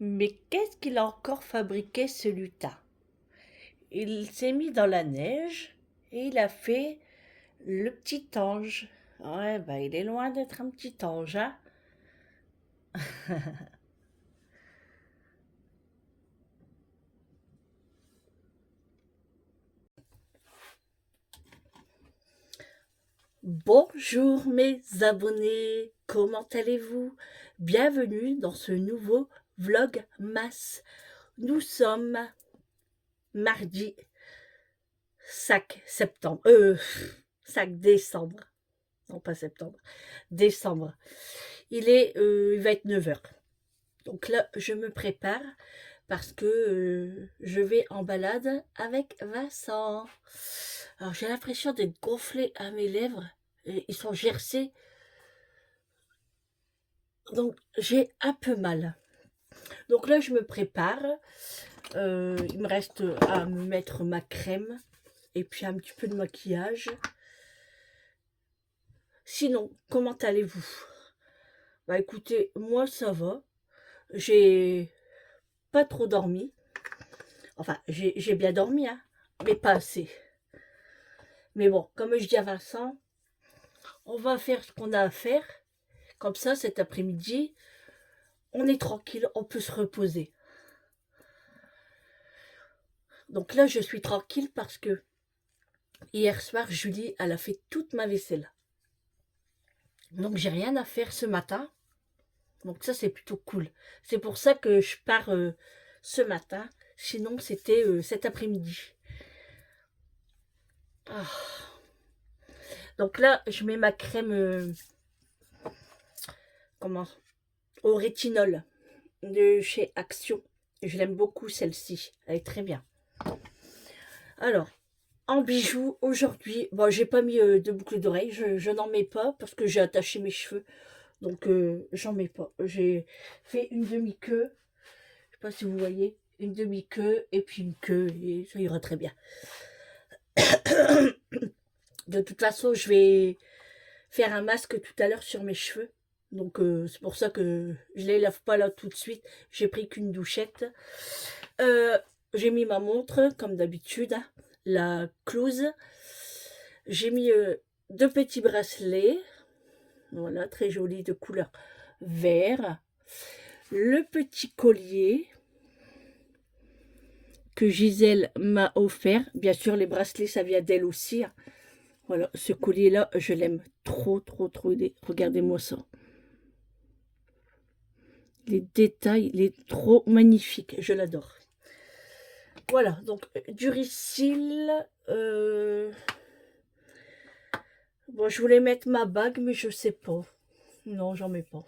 Mais qu'est-ce qu'il a encore fabriqué ce lutin? Il s'est mis dans la neige et il a fait le petit ange. Ouais, bah il est loin d'être un petit ange, hein? Bonjour mes abonnés, comment allez-vous? Bienvenue dans ce nouveau vlog masse. Nous sommes mardi 5 septembre, 5 décembre, non pas septembre, décembre. Il va être 9 heures. Donc là, je me prépare parce que je vais en balade avec Vincent. Alors j'ai l'impression d'être gonflé à mes lèvres. Et ils sont gercés. Donc j'ai un peu mal. Donc là, je me prépare. Il me reste à me mettre ma crème et puis un petit peu de maquillage. Sinon, comment allez-vous? Bah écoutez, moi ça va. J'ai pas trop dormi. Enfin, j'ai bien dormi, hein, mais pas assez. Mais bon, comme je dis à Vincent, on va faire ce qu'on a à faire. Comme ça, cet après-midi, on est tranquille, on peut se reposer. Donc là, je suis tranquille parce que hier soir, Julie, elle a fait toute ma vaisselle. Donc j'ai rien à faire ce matin. Donc ça, c'est plutôt cool. C'est pour ça que je pars ce matin. Sinon, c'était cet après-midi. Ah. Donc là, je mets ma crème comment au rétinol de chez Action. Je l'aime beaucoup celle-ci. Elle est très bien. Alors, en bijoux, aujourd'hui, bon, j'ai pas mis de boucle d'oreille. Je n'en mets pas parce que j'ai attaché mes cheveux. Donc, j'en mets pas. J'ai fait une demi-queue. Je sais pas si vous voyez. Une demi-queue et puis une queue. Et ça ira très bien. De toute façon, je vais faire un masque tout à l'heure sur mes cheveux. Donc c'est pour ça que je les lave pas là tout de suite. J'ai pris qu'une douchette. Euh, j'ai mis ma montre comme d'habitude, hein, la clouse. J'ai mis deux petits bracelets. Voilà, très jolis de couleur vert. Le petit collier que Gisèle m'a offert. Bien sûr, les bracelets, ça vient d'elle aussi, hein. Voilà, ce collier-là, je l'aime trop, trop, trop. Regardez-moi ça. Les détails, il est trop magnifique. Je l'adore. Voilà, donc du ricil. Bon, je voulais mettre ma bague, mais je sais pas. Non, j'en mets pas.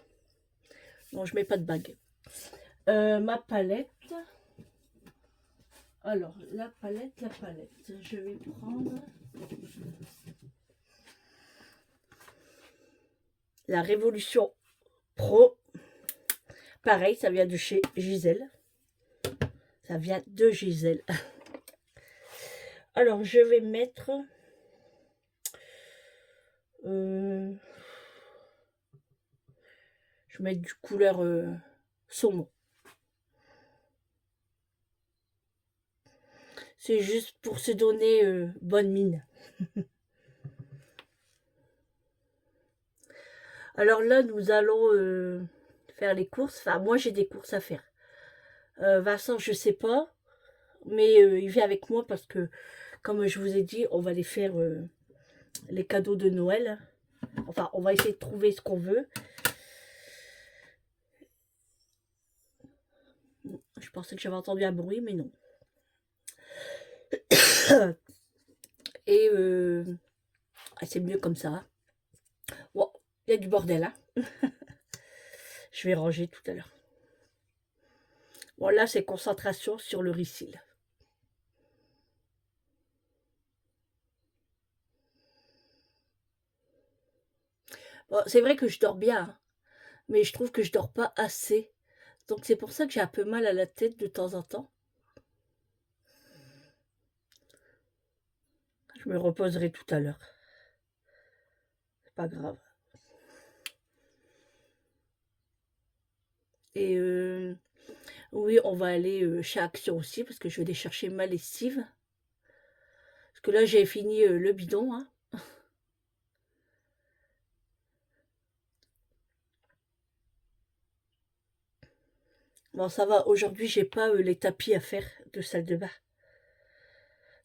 Non, je mets pas de bague. Ma palette. Alors, la palette. Je vais prendre la Révolution Pro. Pareil, ça vient de chez Gisèle. Ça vient de Gisèle. Alors, je vais mettre... je vais mettre du couleur saumon. C'est juste pour se donner bonne mine. Alors là, nous allons faire les courses. Enfin, moi, j'ai des courses à faire. Vincent, je sais pas. Mais il vient avec moi parce que, comme je vous ai dit, on va aller faire les cadeaux de Noël. Enfin, on va essayer de trouver ce qu'on veut. Je pensais que j'avais entendu un bruit, mais non. Et c'est mieux comme ça. Bon, il y a du bordel, hein. Je vais ranger tout à l'heure. Bon, là, c'est concentration sur le ricil. Bon, c'est vrai que je dors bien, hein, mais je trouve que je dors pas assez. Donc c'est pour ça que j'ai un peu mal à la tête de temps en temps. Je me reposerai tout à l'heure. C'est pas grave. Et Oui, on va aller chez Action aussi parce que je vais aller chercher ma lessive. Parce que là, j'ai fini le bidon. Hein. Bon, ça va. Aujourd'hui, j'ai pas les tapis à faire de salle de bain.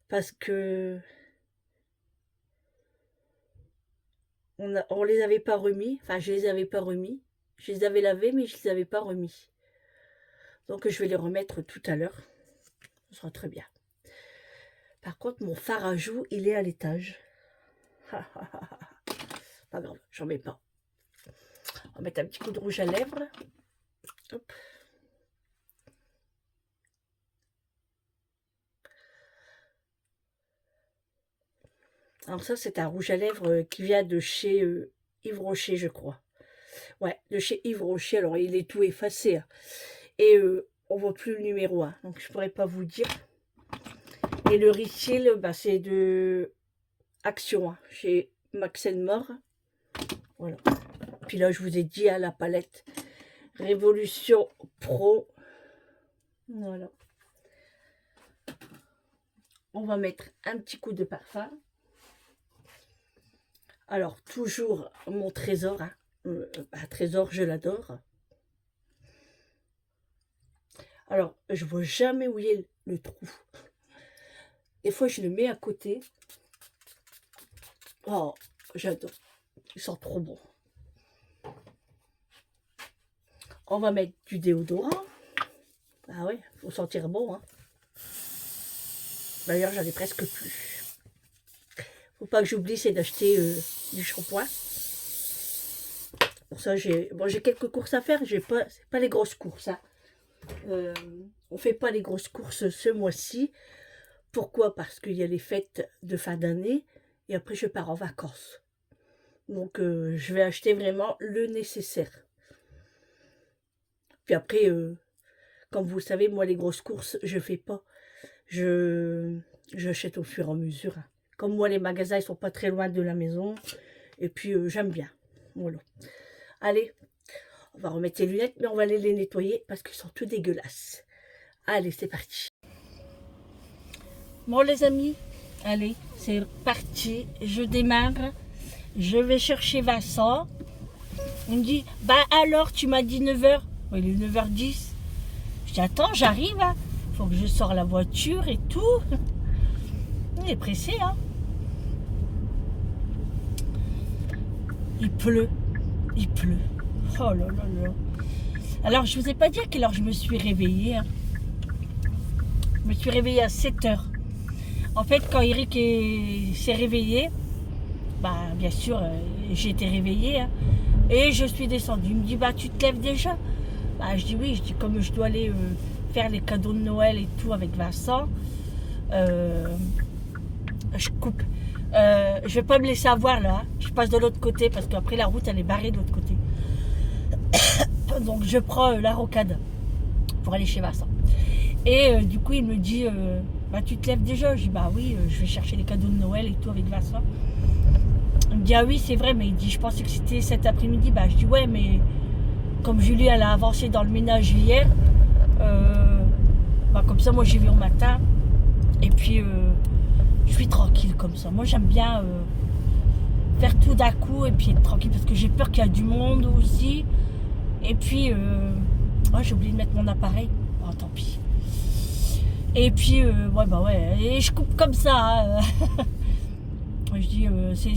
Parce que on les avait pas remis. Enfin, je les avais pas remis. Je les avais lavés, mais je les avais pas remis. Donc, je vais les remettre tout à l'heure. Ce sera très bien. Par contre, mon fard à joues, il est à l'étage. Pas grave, j'en mets pas. On va mettre un petit coup de rouge à lèvres. Hop. Alors ça, c'est un rouge à lèvres qui vient de chez Yves Rocher, je crois. Ouais, de chez Yves Rocher. Alors, il est tout effacé. Hein. Et on voit plus le numéro 1. Donc, je pourrais pas vous dire. Et le Refill, bah, c'est de Action, hein, chez Max More. Voilà. Puis là, je vous ai dit à la palette Révolution Pro. Voilà. On va mettre un petit coup de parfum. Alors, toujours mon trésor. Hein. Trésor, je l'adore. Alors, je ne vois jamais où est le trou. Des fois, je le mets à côté. Oh, j'adore. Il sent trop bon. On va mettre du déodorant. Ah ouais, faut sentir bon. Hein. D'ailleurs, j'en ai presque plus. Faut pas que j'oublie, c'est d'acheter du shampoing. Pour ça, j'ai quelques courses à faire. C'est pas les grosses courses. Hein. On fait pas les grosses courses ce mois-ci. Pourquoi? Parce qu'il y a les fêtes de fin d'année et après je pars en vacances. Donc je vais acheter vraiment le nécessaire. Puis après, comme vous le savez, moi les grosses courses, je fais pas. J'achète au fur et à mesure. Hein. Comme moi les magasins ils sont pas très loin de la maison. Et puis j'aime bien. Voilà. Allez, on va remettre les lunettes, mais on va aller les nettoyer parce qu'ils sont tout dégueulasses. Allez, c'est parti. Bon les amis, allez, c'est parti, je démarre, je vais chercher Vincent. Il me dit, bah alors tu m'as dit 9h, il est 9h10. Je dis, attends, j'arrive, hein. Faut que je sors la voiture et tout. Il est pressé, hein. Il pleut. Oh là là là. Alors je vous ai pas dit à quelle heure je me suis réveillée. Hein. Je me suis réveillée à 7h. En fait, quand Eric s'est réveillé, bah, bien sûr, j'ai été réveillée. Hein, et je suis descendue. Il me dit, bah, tu te lèves déjà? Bah, je dis oui. Je dis, comme je dois aller faire les cadeaux de Noël et tout avec Vincent, je coupe. Je vais pas me laisser avoir là. Hein. Je passe de l'autre côté parce qu'après la route, elle est barrée de l'autre côté. Donc, je prends la rocade pour aller chez Vincent. Et du coup, il me dit... bah tu te lèves déjà? Je dis bah oui, je vais chercher les cadeaux de Noël et tout avec Vincent. Il me dit ah oui c'est vrai, mais il dit je pensais que c'était cet après-midi. Bah je dis ouais, mais comme Julie elle a avancé dans le ménage hier, bah comme ça moi j'y vais au matin et puis je suis tranquille comme ça. Moi j'aime bien faire tout d'un coup et puis être tranquille parce que j'ai peur qu'il y a du monde aussi. Et puis oh, j'ai oublié de mettre mon appareil. Oh tant pis. Et puis, ouais, bah ouais, et je coupe comme ça. Hein. Je dis,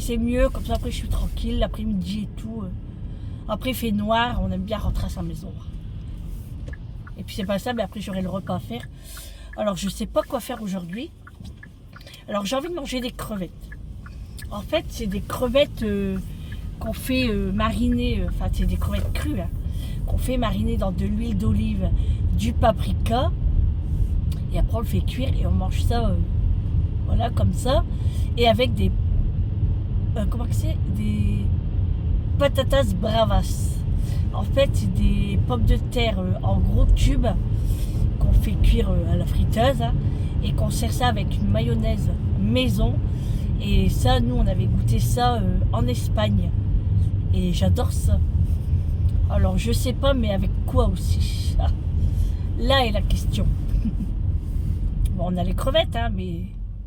c'est mieux, comme ça après je suis tranquille, l'après-midi et tout. Après il fait noir, on aime bien rentrer à sa maison. Et puis c'est pas ça, mais après j'aurai le repas à faire. Alors je sais pas quoi faire aujourd'hui. Alors j'ai envie de manger des crevettes. En fait, c'est des crevettes qu'on fait mariner, enfin c'est des crevettes crues, hein, qu'on fait mariner dans de l'huile d'olive, du paprika. Et après on le fait cuire et on mange ça voilà comme ça et avec des comment que c'est, des patatas bravas. En fait c'est des pommes de terre en gros cubes qu'on fait cuire à la friteuse hein, et qu'on sert ça avec une mayonnaise maison. Et ça nous on avait goûté ça en Espagne et j'adore ça. Alors je sais pas mais avec quoi aussi. Là est la question. Bon, on a les crevettes, hein, mais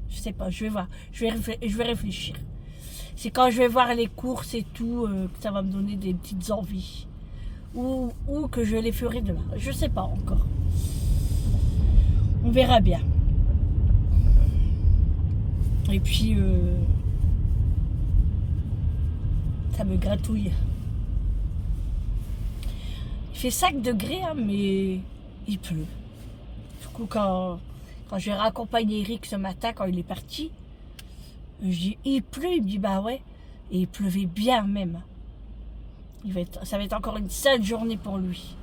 je sais pas, je vais voir. Je vais réfléchir. C'est quand je vais voir les courses et tout que ça va me donner des petites envies. Ou que je les ferai demain. Je sais pas encore. On verra bien. Et puis, ça me gratouille. Il fait 5 degrés, hein, mais il pleut. Du coup, quand j'ai raccompagné Eric ce matin, quand il est parti, je dis, il pleut. Il me dit, bah ouais. Et il pleuvait bien même. Ça va être encore une sale journée pour lui.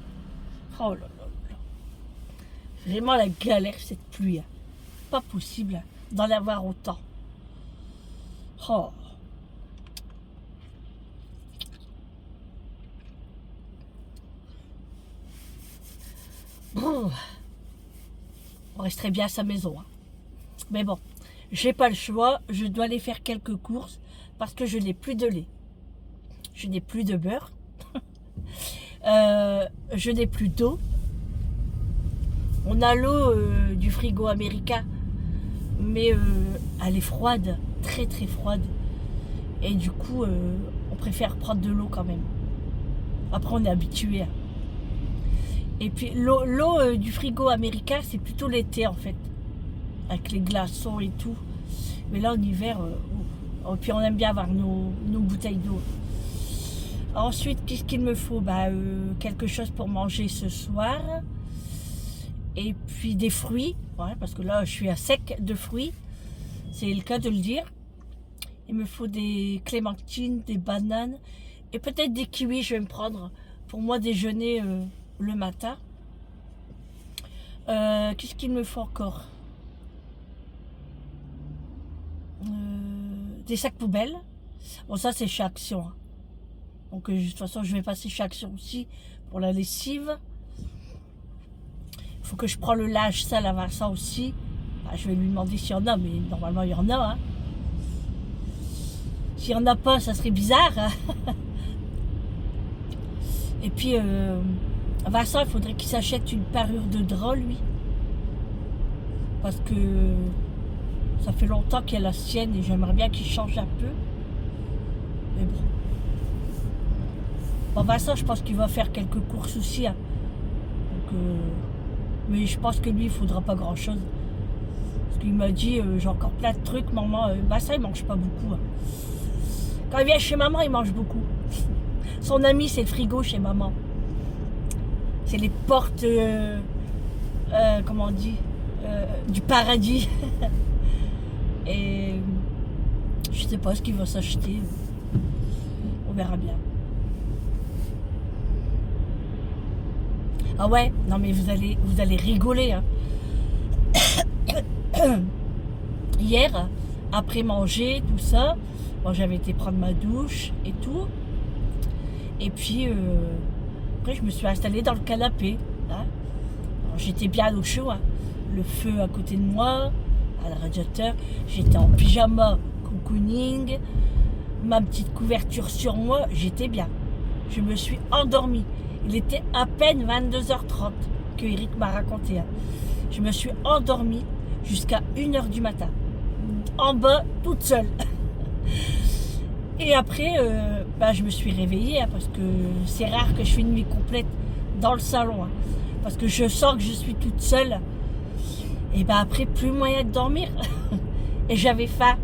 Oh là là là. Vraiment la galère, cette pluie. Hein. Pas possible d'en avoir autant. Oh. On resterait bien à sa maison. Hein. Mais bon, j'ai pas le choix. Je dois aller faire quelques courses parce que je n'ai plus de lait. Je n'ai plus de beurre. Je n'ai plus d'eau. On a l'eau du frigo américain, mais elle est froide, très très froide. Et du coup, on préfère prendre de l'eau quand même. Après, on est habitué. Hein. Et puis, l'eau du frigo américain, c'est plutôt l'été en fait, avec les glaçons et tout. Mais là, en hiver, puis on aime bien avoir nos bouteilles d'eau. Ensuite, qu'est-ce qu'il me faut? Quelque chose pour manger ce soir. Et puis des fruits, ouais, parce que là, je suis à sec de fruits. C'est le cas de le dire. Il me faut des clémentines, des bananes et peut-être des kiwis. Je vais me prendre pour moi déjeuner le matin. Qu'est-ce qu'il me faut encore? Des sacs poubelles. Bon, ça, c'est chez Action. Hein. Donc, de toute façon, je vais passer chez Action aussi pour la lessive. Il faut que je prenne le linge sale à Vincent aussi. Je vais lui demander s'il y en a, mais normalement, il y en a. Hein. S'il n'y en a pas, ça serait bizarre. Hein. Et puis, Vincent, il faudrait qu'il s'achète une parure de drap, lui. Parce que ça fait longtemps qu'il a la sienne et j'aimerais bien qu'il change un peu. Mais bon. Bon, Vincent, je pense qu'il va faire quelques courses aussi. Hein. Donc, mais je pense que lui, il ne faudra pas grand-chose. Parce qu'il m'a dit, j'ai encore plein de trucs, maman. Vincent, il ne mange pas beaucoup. Hein. Quand il vient chez maman, il mange beaucoup. Son ami, c'est le frigo chez maman. C'est les portes, comment on dit, du paradis. Et je sais pas ce qu'il va s'acheter. On verra bien. Ah ouais, non mais vous allez rigoler. Hein. Hier, après manger, tout ça, bon, j'avais été prendre ma douche et tout. Et puis, après, je me suis installée dans le canapé. Hein. J'étais bien au chaud. Hein. Le feu à côté de moi, à le radiateur. J'étais en pyjama, cocooning, ma petite couverture sur moi. J'étais bien. Je me suis endormie. Il était à peine 22h30 que Eric m'a raconté. Hein. Je me suis endormie jusqu'à 1h du matin. En bas, toute seule. Et après, je me suis réveillée hein, parce que c'est rare que je fais une nuit complète dans le salon. Hein, parce que je sens que je suis toute seule. Et après, plus moyen de dormir. Et j'avais faim.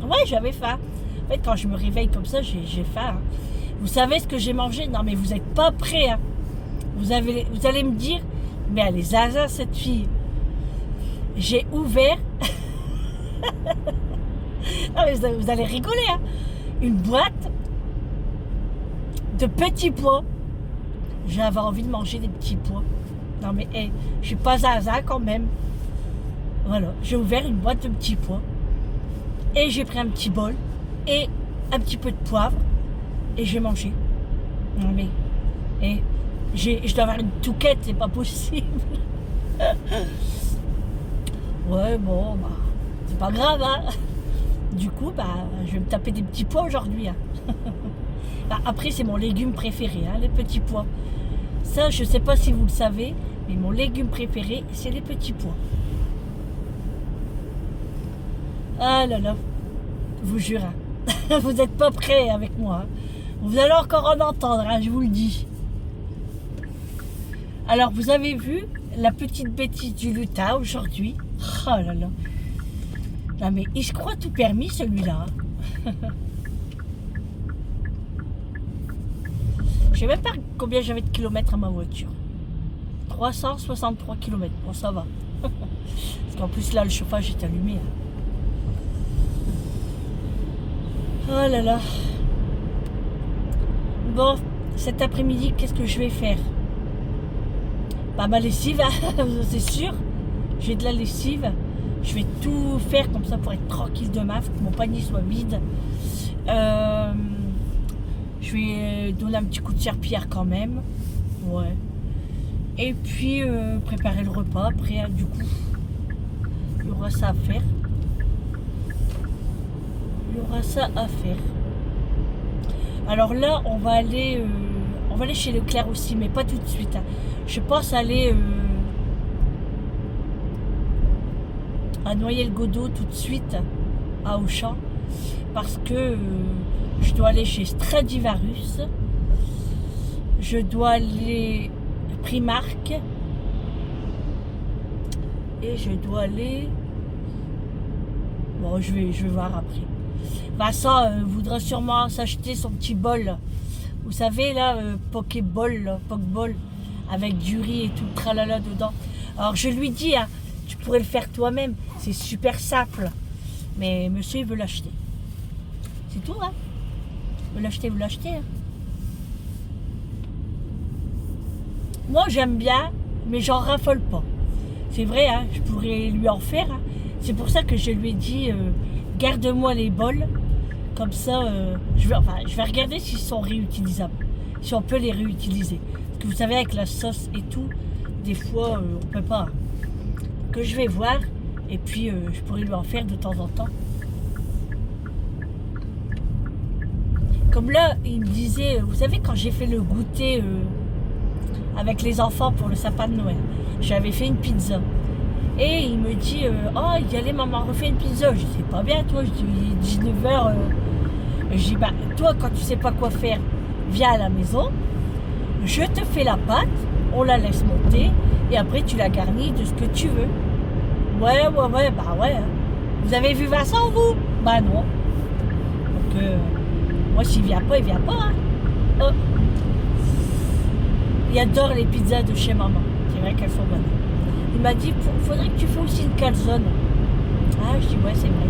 Ouais, j'avais faim. En fait, quand je me réveille comme ça, j'ai faim. Hein. Vous savez ce que j'ai mangé? Non, mais vous n'êtes pas prêts. Hein. Vous allez me dire, mais elle est zaza, cette fille. J'ai ouvert. Non, mais vous allez rigoler. Hein. Une boîte de petits pois. J'avais envie de manger des petits pois. Non, mais hey, je suis pas zaza quand même. Voilà, j'ai ouvert une boîte de petits pois. Et j'ai pris un petit bol. Et un petit peu de poivre. Et j'ai mangé. Non mais, je dois avoir une touquette, c'est pas possible. Ouais, bon, c'est pas grave, hein. Du coup, je vais me taper des petits pois aujourd'hui. Hein. Après, c'est mon légume préféré, hein, les petits pois. Ça, je sais pas si vous le savez, Mais mon légume préféré, c'est les petits pois. Ah là là, je vous jure, hein. Vous n'êtes pas prêts avec moi. Hein. Vous allez encore en entendre, hein, je vous le dis. Alors, vous avez vu la petite bêtise du lutin aujourd'hui. Oh là là. Non mais il se croit tout permis celui-là. Hein. Je sais même pas combien j'avais de kilomètres à ma voiture. 363 kilomètres. Bon, ça va. Parce qu'en plus là, le chauffage est allumé. Hein. Oh là là. Bon, cet après-midi, qu'est-ce que je vais faire? Bah, ma lessive, hein, c'est sûr. J'ai de la lessive. Je vais tout faire comme ça pour être tranquille demain. Faut que mon panier soit vide. Je vais donner un petit coup de serpillière quand même. Ouais. Et puis préparer le repas. Après, hein, du coup, il y aura ça à faire. Il y aura ça à faire. Alors là, on va aller chez Leclerc aussi, mais pas tout de suite. Hein. Je pense aller à Noyelles-Godault tout de suite, à Auchan, parce que je dois aller chez Stradivarius, je dois aller Primark, et je dois aller... Bon, je vais voir après. Vincent voudra sûrement s'acheter son petit bol. Vous savez, là, Pokéball, avec du riz et tout le tralala dedans. Alors, je lui dis, hein, tu pourrais le faire toi-même. C'est super simple. Mais monsieur, il veut l'acheter. C'est tout, hein. Vous l'achetez, hein. Moi, j'aime bien, mais j'en raffole pas. C'est vrai, hein, je pourrais lui en faire. Hein. C'est pour ça que je lui ai dit, garde-moi les bols. Comme ça, je vais regarder s'ils sont réutilisables. Si on peut les réutiliser. Parce que vous savez, avec la sauce et tout, des fois, on peut pas. Que je vais voir. Et puis, je pourrais lui en faire de temps en temps. Comme là, il me disait, vous savez, quand j'ai fait le goûter avec les enfants pour le sapin de Noël, j'avais fait une pizza. Et il me dit, oh, y allez, maman, refais une pizza. Je dis, c'est pas bien, toi. Je dis, il est 19h. Je dis, bah, toi, quand tu sais pas quoi faire, viens à la maison. Je te fais la pâte, on la laisse monter. Et après, tu la garnis de ce que tu veux. Ouais, bah ouais. Hein. Vous avez vu Vincent, vous? Bah non. Donc, moi, s'il vient pas, il vient pas. Hein. Oh. Il adore les pizzas de chez maman. C'est vrai qu'elles sont bonnes. Il m'a dit, faudrait que tu fasses aussi une calzone. Ah, je dis, ouais, c'est vrai.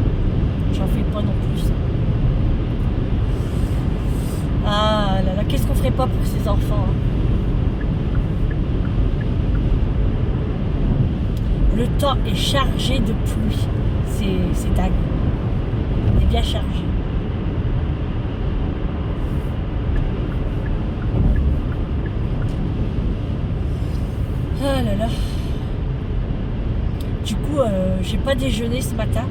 J'en fais pas non plus. Ah là là, qu'est-ce qu'on ferait pas pour ces enfants? Hein. Le temps est chargé de pluie. C'est dingue. Il est bien chargé. Ah là là. Du coup, j'ai pas déjeuné ce matin.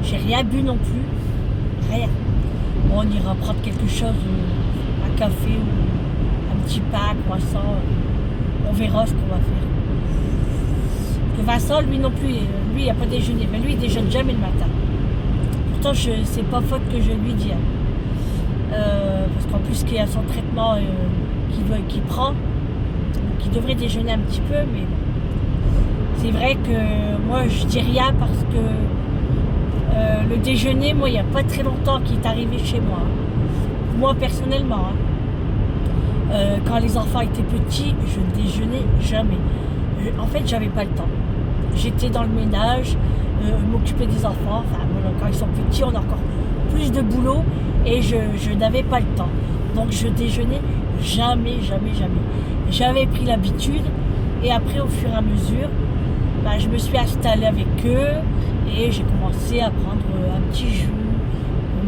J'ai rien bu non plus. Rien. Bon, on ira prendre quelque chose, un café ou un petit pain, un croissant. On verra ce qu'on va faire. Que Vincent, lui non plus, lui, il n'a pas déjeuné. Mais lui, il déjeune jamais le matin. Pourtant, c'est pas faute que je lui dise. Parce qu'en plus, qu'il y a son traitement qu'il prend, donc il devrait déjeuner un petit peu, mais c'est vrai que moi, je dis rien parce que le déjeuner, moi, il n'y a pas très longtemps qu'il est arrivé chez moi. Moi, personnellement, hein. Quand les enfants étaient petits, je ne déjeunais jamais. En fait, j'avais pas le temps. J'étais dans le ménage, m'occuper des enfants. Enfin, quand ils sont petits, on a encore plus de boulot et je n'avais pas le temps. Donc, je déjeunais jamais. J'avais pris l'habitude et après, au fur et à mesure, bah, je me suis installée avec eux et j'ai commencé à prendre un petit jus,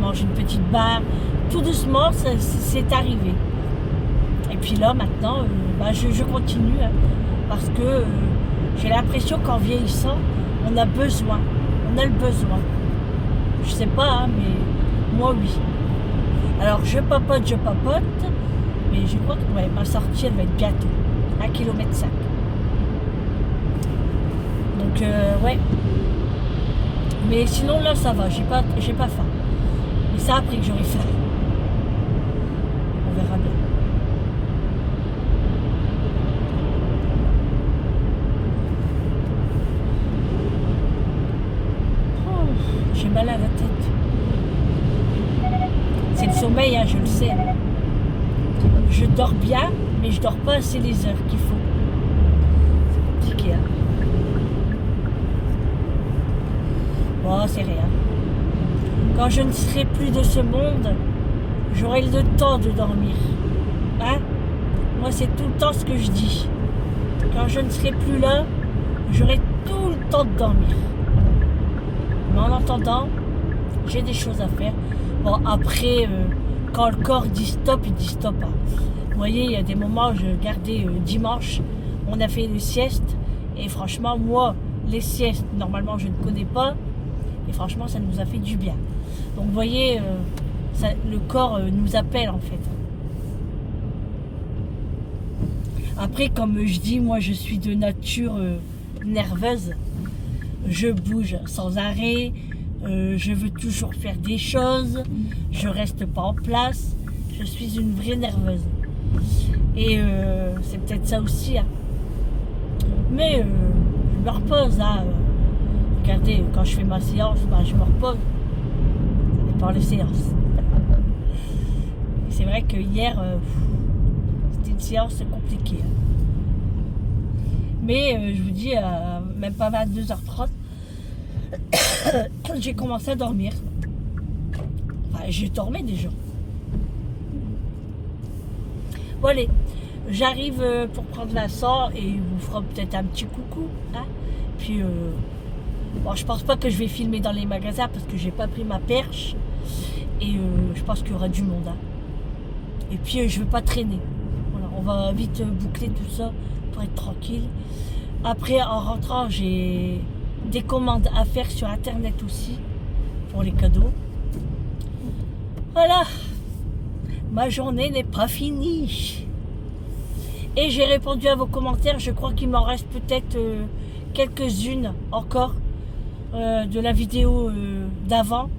manger une petite barre. Tout doucement, c'est arrivé. Et puis là, maintenant, bah, je continue hein, parce que j'ai l'impression qu'en vieillissant, on a besoin. On a le besoin. Je sais pas, hein, mais moi, oui. Alors, je papote, mais je crois que ouais, ma sortie, elle va être bientôt. 1,5 km. Donc ouais. Mais sinon là ça va, j'ai pas faim. Mais c'est après que j'aurai faim. On verra bien. Oh, j'ai mal à la tête. C'est le sommeil, hein, je le sais. Je dors bien, mais je dors pas assez les heures qu'il faut. C'est compliqué, hein. Bon, c'est rien. Quand je ne serai plus de ce monde, j'aurai le temps de dormir. Hein? Moi, c'est tout le temps ce que je dis. Quand je ne serai plus là, j'aurai tout le temps de dormir. Mais en attendant, j'ai des choses à faire. Bon, après, quand le corps dit stop, il dit stop. Hein. Vous voyez, il y a des moments où je gardais dimanche, on a fait une sieste. Et franchement, moi, les siestes, normalement, je ne connais pas. Et franchement, ça nous a fait du bien. Donc, vous voyez, le corps nous appelle, en fait. Après, comme je dis, moi, je suis de nature nerveuse. Je bouge sans arrêt. Je veux toujours faire des choses. Je reste pas en place. Je suis une vraie nerveuse. Et c'est peut-être ça aussi. Hein. Mais je me repose. Hein. Regardez, quand je fais ma séance, ben, je me repose. Ça dépend des séances. C'est vrai que hier, c'était une séance compliquée. Hein. Mais je vous dis, même pas 22h30, j'ai commencé à dormir. Enfin, j'ai dormi déjà. Bon allez, j'arrive pour prendre Vincent et il vous fera peut-être un petit coucou. Hein. Puis, bon, je pense pas que je vais filmer dans les magasins parce que j'ai pas pris ma perche. Et je pense qu'il y aura du monde. Hein. Et puis, je veux pas traîner. Voilà, on va vite boucler tout ça pour être tranquille. Après, en rentrant, j'ai des commandes à faire sur internet aussi pour les cadeaux. Voilà, ma journée n'est pas finie. Et j'ai répondu à vos commentaires. Je crois qu'il m'en reste peut-être quelques-unes encore de la vidéo d'avant.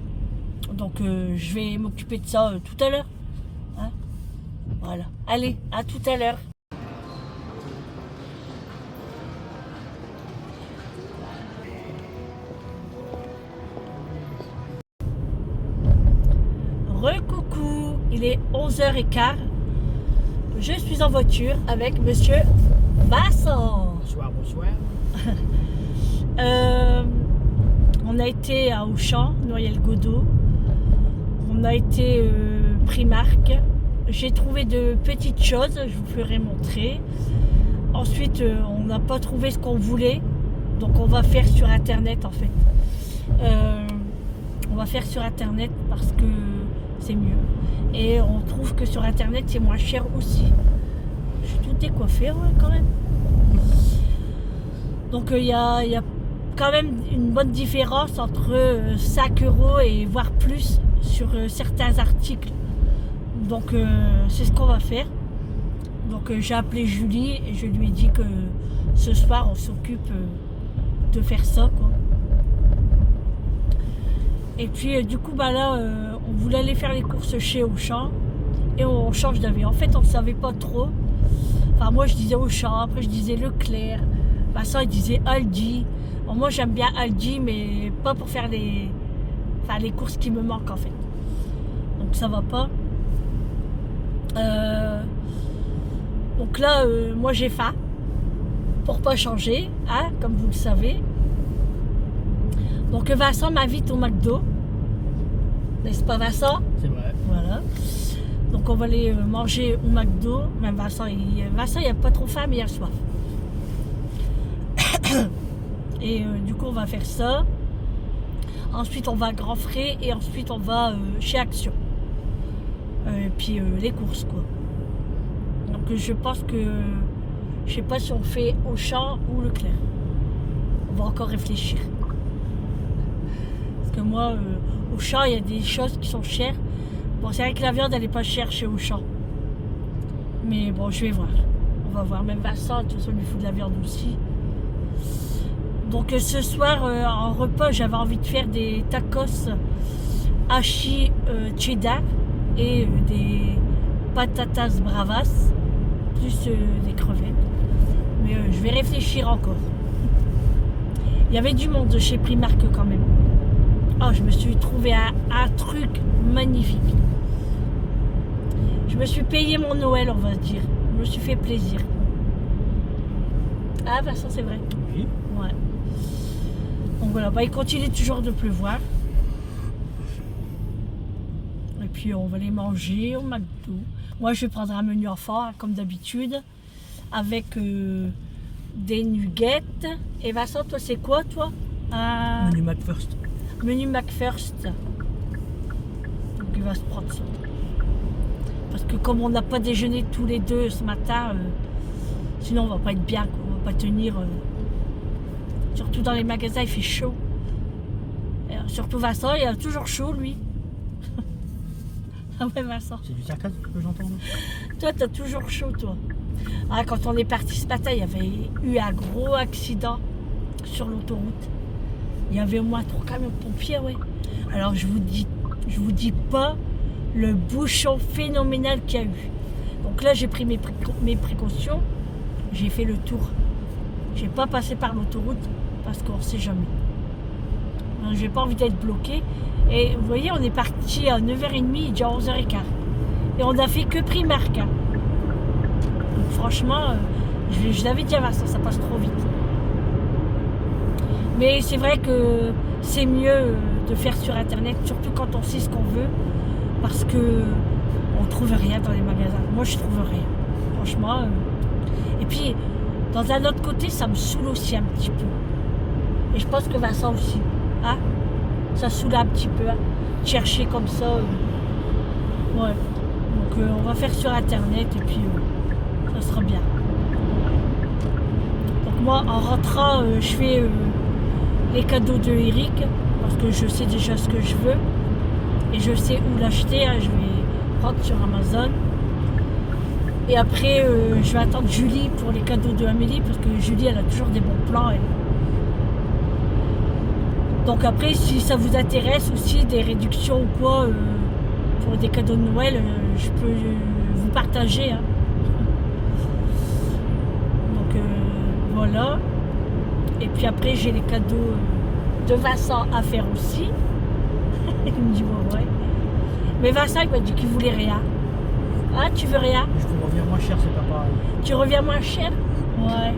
Donc je vais m'occuper de ça tout à l'heure. Hein, voilà, allez, à tout à l'heure. Recoucou, il est 11h15. Je suis en voiture avec monsieur Vincent. Bonsoir, bonsoir. On a été à Auchan, Noyelles-Godault. On a été Primark. J'ai trouvé de petites choses, je vous ferai montrer. Ensuite, on n'a pas trouvé ce qu'on voulait. Donc on va faire sur internet en fait. On va faire sur internet parce que c'est mieux. Et on trouve que sur internet c'est moins cher aussi. Je suis toute décoiffée ouais, quand même. Donc il y a quand même une bonne différence entre 5 € et voire plus sur certains articles. Donc c'est ce qu'on va faire. Donc j'ai appelé Julie et je lui ai dit que ce soir on s'occupe de faire ça quoi. Et puis du coup bah là on voulait aller faire les courses chez Auchan et on change d'avis. En fait on ne savait pas trop. Enfin moi je disais Auchan, après je disais Leclerc, Vincent il disait Aldi. Bon, moi j'aime bien Aldi mais pas pour faire les courses qui me manquent en fait. Donc ça va pas. Donc là moi j'ai faim pour pas changer, hein, comme vous le savez. Donc Vincent m'invite au McDo. N'est-ce pas Vincent? C'est vrai. Voilà. Donc on va aller manger au McDo. Même Vincent il a pas trop faim mais il a soif. Et du coup on va faire ça. Ensuite on va à Grand Frais et ensuite on va chez Action. Et puis les courses quoi. Donc je pense que je sais pas si on fait Auchan ou Leclerc. On va encore réfléchir. Parce que moi Auchan il y a des choses qui sont chères. Bon c'est vrai que la viande elle est pas chère chez Auchan. Mais bon je vais voir. On va voir. Même Vincent de toute façon il lui faut de la viande aussi. Donc ce soir, en repas, j'avais envie de faire des tacos hachis cheddar et des patatas bravas, plus des crevettes. Mais je vais réfléchir encore. Il y avait du monde chez Primark quand même. Oh, je me suis trouvé un truc magnifique. Je me suis payé mon Noël, on va dire. Je me suis fait plaisir. Ah, Vincent, c'est vrai. Oui. Ouais. Donc voilà, bah, il continue toujours de pleuvoir. Et puis on va les manger au McDo. Moi, je vais prendre un menu enfant, hein, comme d'habitude, avec des nuggets. Et Vincent, toi, c'est quoi, toi? Menu McFirst. Menu McFirst. Donc il va se prendre ça. Parce que comme on n'a pas déjeuné tous les deux ce matin, sinon on va pas être bien, quoi. On va pas tenir. Surtout dans les magasins, il fait chaud. Et surtout Vincent, il a toujours chaud, lui. Ah ouais, Vincent. C'est du sarcasme que j'entends. Toi, t'as toujours chaud, toi. Ah, quand on est parti ce matin, il y avait eu un gros accident sur l'autoroute. Il y avait au moins 3 camions de pompiers, ouais. Alors je vous dis pas le bouchon phénoménal qu'il y a eu. Donc là, j'ai pris mes précautions. J'ai fait le tour. J'ai pas passé par l'autoroute parce qu'on ne sait jamais. J'ai pas envie d'être bloqué. Et vous voyez, on est parti à 9h30, il est déjà 11h15. Et on a fait que Primark. Hein. Donc franchement, je l'avais dit à Vincent, ça passe trop vite. Mais c'est vrai que c'est mieux de faire sur internet, surtout quand on sait ce qu'on veut, parce que on trouve rien dans les magasins. Moi, je trouve rien. Franchement. Et puis, dans un autre côté, ça me saoule aussi un petit peu. Et je pense que Vincent aussi. Hein? Ça saoule un petit peu. Hein? Chercher comme ça. Ouais. Donc, on va faire sur internet et puis ça sera bien. Donc, moi, en rentrant, je fais les cadeaux de Eric parce que je sais déjà ce que je veux et je sais où l'acheter. Hein. Je vais prendre sur Amazon. Et après, je vais attendre Julie pour les cadeaux de Amélie parce que Julie, elle a toujours des bons plans. Elle. Donc après, si ça vous intéresse aussi des réductions ou quoi pour des cadeaux de Noël, je peux vous partager. Hein. Donc voilà. Et puis après, j'ai les cadeaux de Vincent à faire aussi. Il me dit bon, ouais. Mais Vincent, il m'a dit qu'il voulait rien. Ah, tu veux rien? Je peux revenir moins cher, c'est pas pareil. Tu reviens moins cher? Ouais.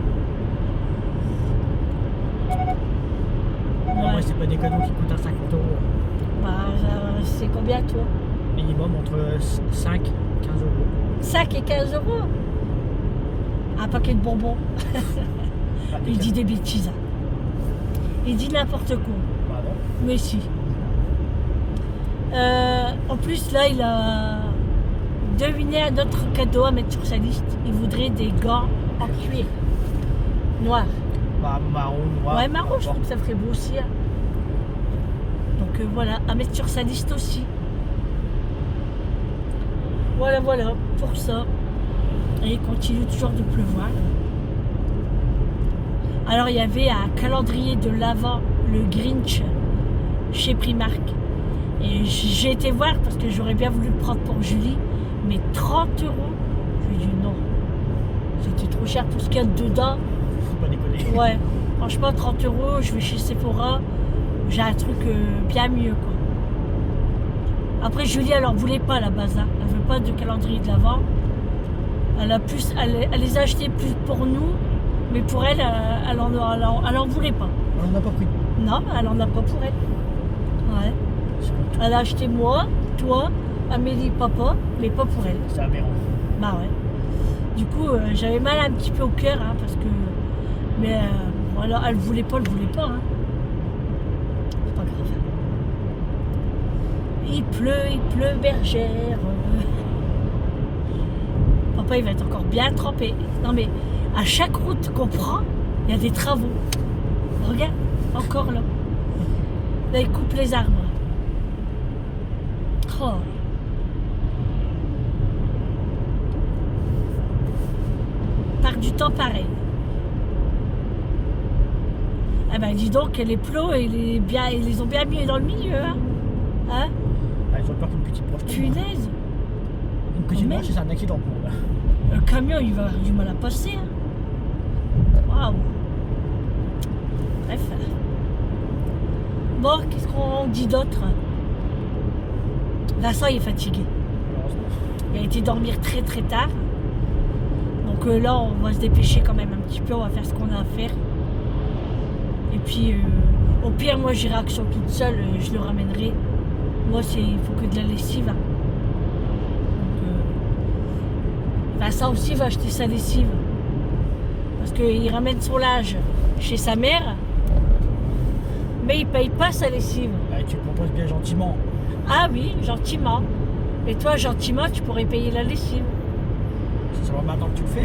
Non, moi, c'est pas des cadeaux qui coûtent à 50 €. Bah, c'est combien, toi? Minimum entre 5 et 15 €. 5 et 15 €? Un paquet de bonbons. Il dit des bêtises. Il dit n'importe quoi. Bah non. Mais si. En plus, là, il a deviné un autre cadeau à mettre sur sa liste. Il voudrait des gants en cuir. Noir. Bah marron, noir. Ouais, marron, je trouve que ça ferait beau aussi. Hein. Donc voilà, à mettre sur sa liste aussi. Voilà, voilà, pour ça. Et il continue toujours de pleuvoir. Alors, il y avait un calendrier de l'Avent, le Grinch, chez Primark. Et j'ai été voir parce que j'aurais bien voulu le prendre pour Julie. Mais 30 €. Je lui ai dit non. C'était trop cher tout ce qu'il y a dedans. Faut pas déconner. Ouais, franchement, 30 €, je vais chez Sephora. J'ai un truc bien mieux, quoi. Après, Julie, elle en voulait pas à la base. Hein. Elle veut pas de calendrier de l'Avent. Elle les a achetés plus pour nous. Mais pour elle, elle en voulait pas. On en a pas pris. Non, elle en a pas pour elle. Ouais. Elle a acheté moi, toi, Amélie, papa, mais pas pour elle. C'est aberrant. Bah ouais. Du coup, j'avais mal un petit peu au cœur, hein, parce que... Mais voilà, elle voulait pas, hein. C'est pas grave. Il pleut, bergère. Papa, il va être encore bien trempé. Non mais, à chaque route qu'on prend, il y a des travaux. Regarde, encore là. Là, il coupe les arbres. Oh. Par du temps pareil. Ah ben dis donc, les plots, ils les ont bien mis dans le milieu. Hein, hein? Ah, ils ont peur qu'une petite broche tombe. Punaise. Une petite Quand broche, même. c'est un accident pour eux. Le camion, il va avoir du mal à passer. Hein. Waouh. Bref. Bon, qu'est-ce qu'on dit d'autre? Vincent, il est fatigué. Malheureusement. Il a été dormir très très tard. Donc là, on va se dépêcher quand même un petit peu. On va faire ce qu'on a à faire. Et puis, au pire, moi, j'irai à Action toute seule. Je le ramènerai. Moi, il faut que de la lessive. Hein. Donc, Vincent aussi va acheter sa lessive. Parce qu'il ramène son linge chez sa mère. Mais il paye pas sa lessive. Ah, tu le proposes bien gentiment. Ah oui, gentiment. Et toi, gentiment, tu pourrais payer la lessive. C'est seulement maintenant que tu le fais.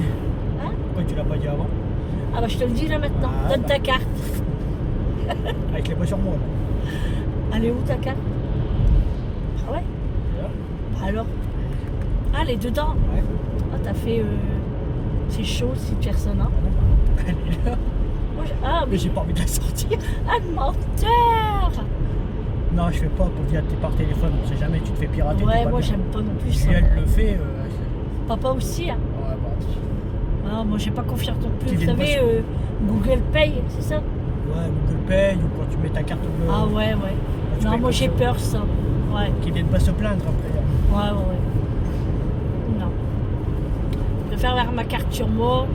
Hein? Pourquoi tu l'as pas dit avant? Ah bah je te le dis là maintenant. Ah, Donne bah. ta carte. Ah, je l'ai pas sur moi. Là. Elle est où ta carte? Ah ouais? Là. Bah alors? Ah, elle est dedans. Ouais. Ah, t'as fait... C'est chaud si personne. Hein? Elle est là. Moi, ah Mais oui. j'ai pas envie de la sortir. Ah, le menteur! Non, je fais pas pour via par téléphone. On sait jamais, tu te fais pirater. Ouais, t'es pas moi bien. j'aime pas non plus Si ça. elle le fait, Papa aussi. Hein? ouais, bah. Ah, moi j'ai pas confiance non plus. Tu Vous viens de savez, passer. Google Pay, c'est ça? Ouais, Google Pay ou quand tu mets ta carte bleue. Ah ouais, ouais. tu Non, payes moi comme j'ai ça. peur ça. Ouais, Qu'ils viennent pas se plaindre après. ouais, ouais. Non. Je préfère avoir ma carte sur moi.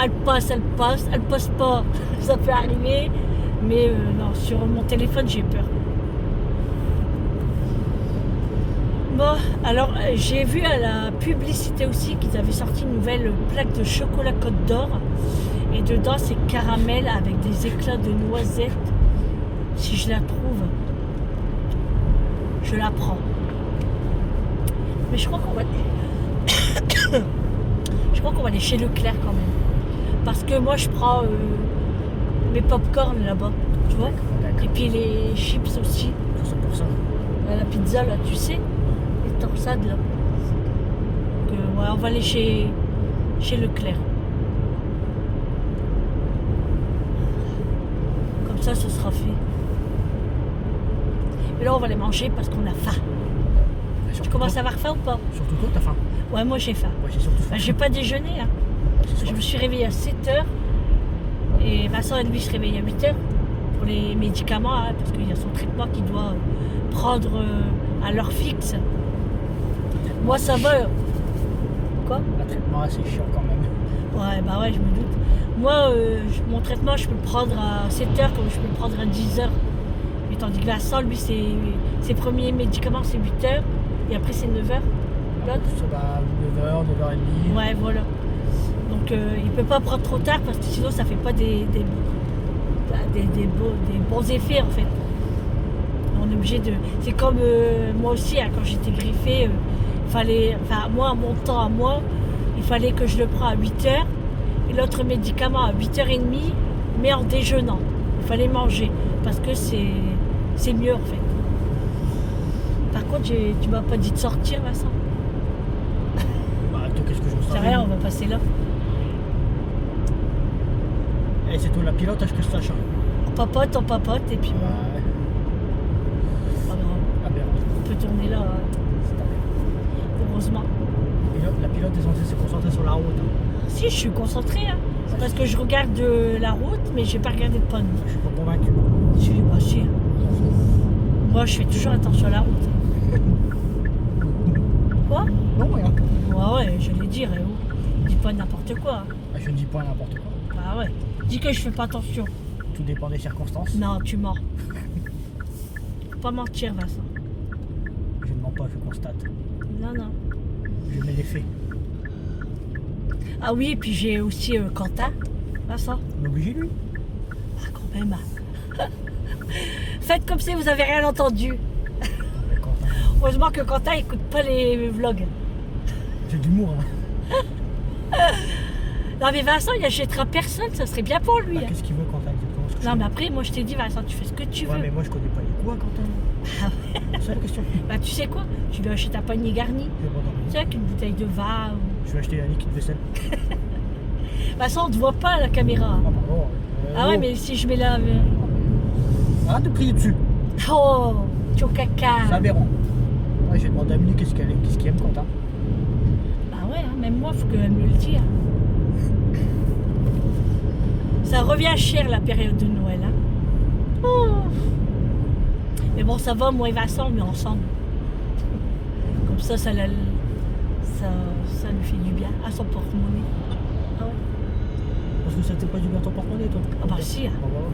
Elle passe, elle passe pas. Ça peut arriver. Mais non, sur mon téléphone, j'ai peur. Bon, alors j'ai vu à la publicité aussi qu'ils avaient sorti une nouvelle plaque de chocolat Côte d'Or. Et dedans, c'est caramel avec des éclats de noisettes. Si je la trouve, je la prends. Mais je crois qu'on va... je crois qu'on va aller chez Leclerc quand même. Parce que moi, je prends mes pop-corn là-bas, tu vois. D'accord. Et puis les chips aussi. Tout ça pour ça. La pizza, là, tu sais. Les torsades, là. Donc, ouais, on va aller chez Leclerc. Comme ça, ce sera fait. Et là, on va les manger parce qu'on a faim. Tu commences à avoir faim ou pas? Surtout toi, t'as faim. Ouais, moi, j'ai faim. Moi, j'ai surtout faim. Ben, j'ai pas déjeuné, hein. Je me suis réveillée à 7h. Et Vincent et lui se réveillent à 8h pour les médicaments, hein, parce qu'il y a son traitement qu'il doit prendre à l'heure fixe. Moi, ça va. Quoi? Le traitement, c'est chiant quand même. Ouais, bah ouais, je me doute. Moi, mon traitement, je peux le prendre à 7h comme je peux le prendre à 10h. Mais tandis que Vincent, lui, ses premiers médicaments, c'est 8h. Et après, c'est 9h. L'autre? Ça va 9h, 9h30. Ouais, voilà. Donc, il peut pas prendre trop tard parce que sinon, ça fait pas des bons effets, en fait. On est obligé de... C'est comme moi aussi, hein, quand j'étais griffée, fallait... Enfin, moi, à mon temps à moi, il fallait que je le prenne à 8h et l'autre médicament à 8h30, mais en déjeunant. Il fallait manger parce que c'est mieux, en fait. Par contre, tu m'as pas dit de sortir, Vincent. Bah, toi, qu'est-ce que je C'est savais? rien, on va passer là. Eh, c'est toi la pilote, que je sache. On papote, et puis bon, Ouais. pas grave. Ah, merde. On peut tourner là, heureusement. La pilote est censée se concentrer sur la route. Hein. Si, je suis concentrée, hein. C'est parce que je regarde la route, mais j'ai pas regardé de panne. Je suis pas convaincu. Si, bah si. Moi, je fais toujours attention à la route. Quoi? Non, rien. Ouais, je l'ai dit, Réo. Dis pas n'importe quoi. Hein. Ah, je ne dis pas n'importe quoi. Bah ouais. Dis que je fais pas attention. Tout dépend des circonstances. Non, tu mens. Faut pas mentir, Vincent. Je ne mens pas, je constate. Non, non. Je mets les faits. Ah oui, et puis j'ai aussi Quentin. Vincent. On est obligé, lui. Ah, quand même. Faites comme si vous avez rien entendu. Mais Quentin, Heureusement que Quentin écoute pas les vlogs. j'ai de l'humour. Hein. Non mais Vincent, il achètera personne, ça serait bien pour lui. Bah, Hein. qu'est-ce qu'il veut, Quentin, exactement? Ce que Non je mais veux. après, moi je t'ai dit Vincent, tu fais ce que tu veux. Ouais, mais moi, je connais pas les coups, Quentin. Ah C'est ça la question. Bah tu sais quoi? Tu lui achètes un panier garni. Je vais pas dormir. Tu sais, avec une bouteille de vin. Je vais acheter un liquide vaisselle. Vincent, on te voit pas à la caméra. Ah, pardon. Ah ouais, mais si je mets la... Arrête de crier dessus. Oh, tu au C'est caca. aberrant. Ouais, j'ai demandé à Amélie qu'est-ce qu'elle aime Quentin. Bah ouais, hein, même moi, faut qu'elle me le dise. Ça revient cher la période de Noël. Hein. Oh. Mais bon, ça va, moi et Vincent, on est ensemble. Comme ça lui fait du bien à son porte-monnaie. Ah ouais. Parce que ça t'est pas du bien ton porte-monnaie, toi. Ah bah si. Hein. Ah bah ouais.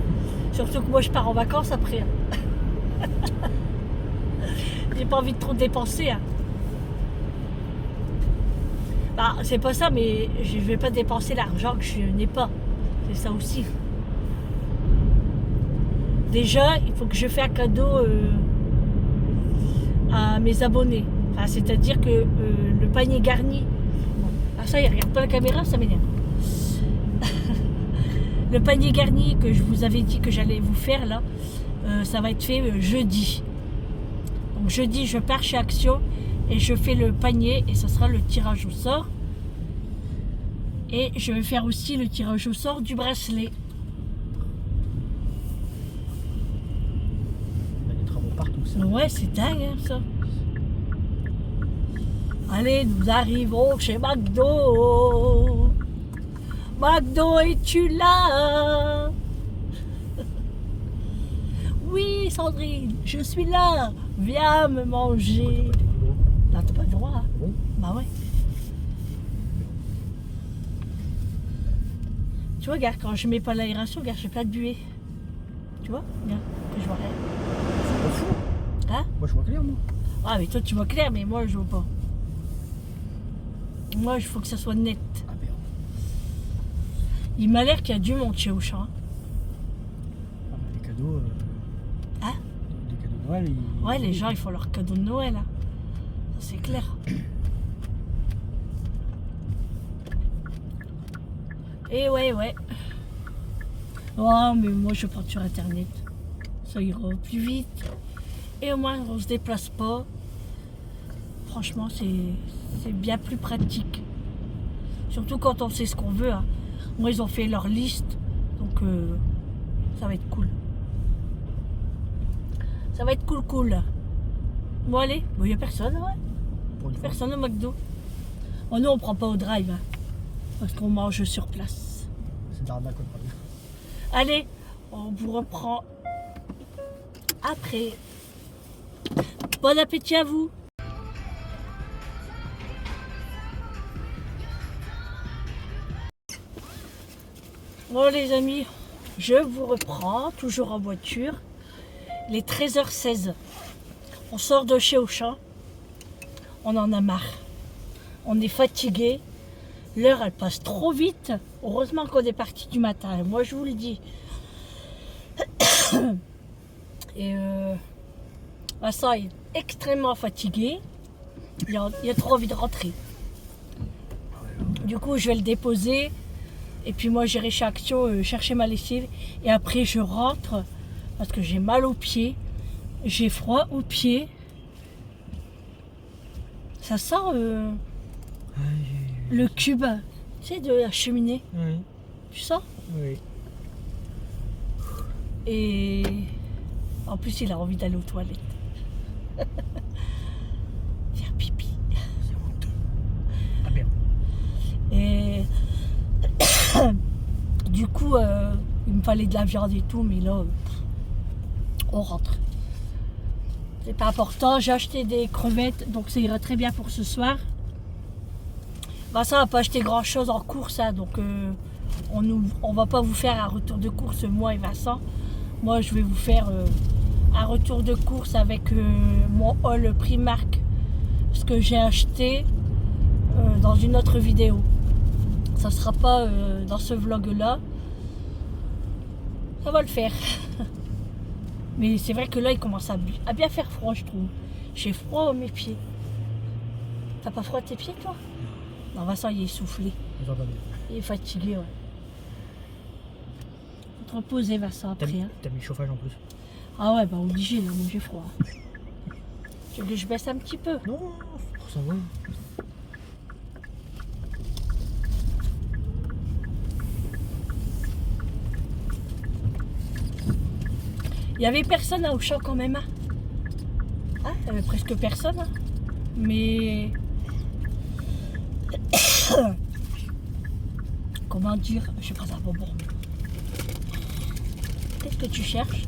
Surtout que moi, je pars en vacances après. Hein. J'ai pas envie de trop dépenser. Hein. Bah, c'est pas ça, mais je vais pas dépenser l'argent que je n'ai pas. C'est ça aussi. Déjà, il faut que je fasse un cadeau à mes abonnés. Enfin, c'est-à-dire que le panier garni. Ah ça, il regarde pas la caméra, ça m'énerve. Le panier garni que je vous avais dit que j'allais vous faire là, ça va être fait jeudi. Donc jeudi, je pars chez Action et je fais le panier et ça sera le tirage au sort. Et je vais faire aussi le tirage au sort du bracelet. Il y a des travaux partout, ça. Ouais, c'est dingue hein, ça. Allez, nous arrivons chez McDo. McDo, es-tu là? Oui, Sandrine, je suis là. Viens me manger. Là, t'as pas le droit. Hein. Bon. Bah ouais. Tu vois, regarde, quand je mets pas l'aération, regarde, j'ai pas de buée. Tu vois? Regarde, que je vois rien. C'est pas fou. Hein? Moi, je vois clair, moi. Ah, mais toi, tu vois clair, mais moi, je vois pas. Moi, il faut que ça soit net. Ah merde. Il m'a l'air qu'il y a du monde chez Auchan. Ah bah, les cadeaux. Hein? Les cadeaux de Noël, ils... Ouais, les gens, ils font leur cadeau de Noël. Hein. Ça, c'est clair. Et ouais. Oh, mais moi, je prends sur Internet. Ça ira plus vite. Et au moins, on se déplace pas. Franchement, c'est bien plus pratique. Surtout quand on sait ce qu'on veut. Hein. Moi, ils ont fait leur liste. Donc, ça va être cool. Ça va être cool. Bon, allez. Bon, il n'y a personne, ouais. Pour une fois. Personne au McDo. Oh non, on prend pas au drive. Hein, parce qu'on mange sur place. C'est de l'arnaque, quoi. Allez, on vous reprend après. Bon appétit à vous. Bon les amis, je vous reprends, toujours en voiture. Il est 13h16. On sort de chez Auchan. On en a marre. On est fatigué. L'heure, elle passe trop vite. Heureusement qu'on est parti du matin. Moi, je vous le dis. Et Vincent est extrêmement fatigué. Il a trop envie de rentrer. Du coup, je vais le déposer. Et puis moi, j'irai chez Action chercher ma lessive. Et après, je rentre parce que j'ai mal aux pieds. J'ai froid aux pieds. Ça sent le cube, tu sais, de la cheminée. Oui. Tu sens? Oui. Et en plus, il a envie d'aller aux toilettes. Faire pipi. C'est honteux. Ah merde. Et du coup, il me fallait de la viande et tout, mais là, on rentre. C'est pas important. J'ai acheté des crevettes, donc ça ira très bien pour ce soir. Vincent n'a pas acheté grand chose en course, hein, donc on va pas vous faire un retour de course, moi et Vincent. Moi, je vais vous faire un retour de course avec mon haul Primark, ce que j'ai acheté dans une autre vidéo. Ça sera pas dans ce vlog là. Ça va le faire. Mais c'est vrai que là, il commence à bien faire froid, je trouve. J'ai froid à mes pieds. T'as pas froid à tes pieds, toi? Non, Vincent, il est essoufflé. Il est fatigué, ouais. Faut te reposer, Vincent, après. Hein. T'as mis le chauffage en plus. Ah ouais, bah obligé, là, moi j'ai froid. Tu veux que je baisse un petit peu? Non, ça va. Il y avait personne à Auchan quand même. Hein. Hein, il y avait presque personne. Hein. Mais... Comment dire? Je sais pas ça. Bon. Qu'est-ce que tu cherches?